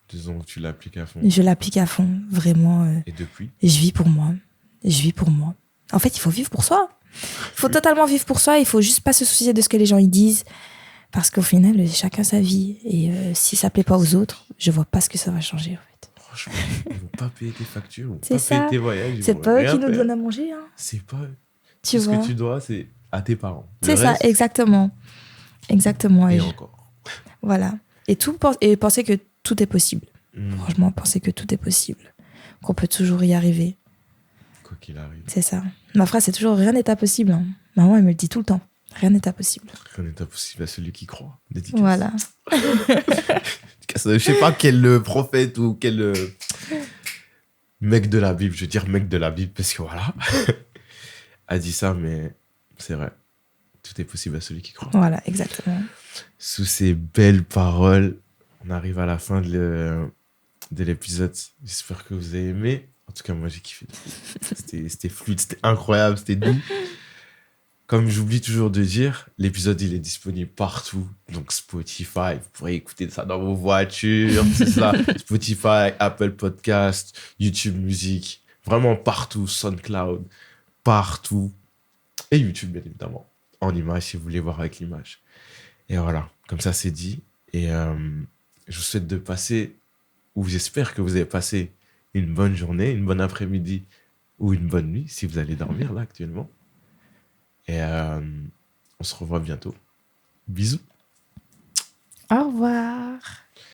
2 ans que tu l'appliques à fond. Je l'applique à fond, vraiment. Et depuis? Je vis pour moi. Je vis pour moi. En fait, il faut vivre pour soi. Il faut totalement vivre pour soi. Il faut juste pas se soucier de ce que les gens ils disent. Parce qu'au final, chacun sa vie. Et si ça plaît pas aux autres, je vois pas ce que ça va changer, en fait. Franchement, ils vont pas payer tes factures, ils vont C'est pas ça. payer tes voyages. C'est pas eux qui nous donnent à manger. Hein. C'est pas eux. Tu Tout vois. ce que tu dois, c'est à tes parents. C'est ça, exactement. Exactement. Et encore. Voilà. Et penser que tout est possible. Franchement, penser que tout est possible. Qu'on peut toujours y arriver. Quoi qu'il arrive. C'est ça. Ma phrase, c'est toujours rien n'est impossible. Hein. Maman, elle me le dit tout le temps. Rien n'est impossible. Rien n'est impossible à celui qui croit. Dédicace. Voilà. Je sais pas quel prophète ou quel mec de la Bible, je veux dire mec de la Bible parce que voilà, a dit ça, mais c'est vrai. Tout est possible à celui qui croit. Voilà, exactement. Sous ces belles paroles, on arrive à la fin de l'épisode. J'espère que vous avez aimé. En tout cas, moi, j'ai kiffé. C'était fluide, c'était incroyable, c'était doux. Comme j'oublie toujours de dire, l'épisode, il est disponible partout. Donc, Spotify, vous pourrez écouter ça dans vos voitures, c'est ça. Spotify, Apple Podcast, YouTube Music, vraiment partout. SoundCloud, partout. Et YouTube, bien évidemment, en image, si vous voulez voir avec l'image. Et voilà, comme ça, c'est dit. Et je vous souhaite de passer, ou j'espère que vous avez passé une bonne journée, une bonne après-midi ou une bonne nuit, si vous allez dormir là actuellement. Et on se revoit bientôt. Bisous. Au revoir.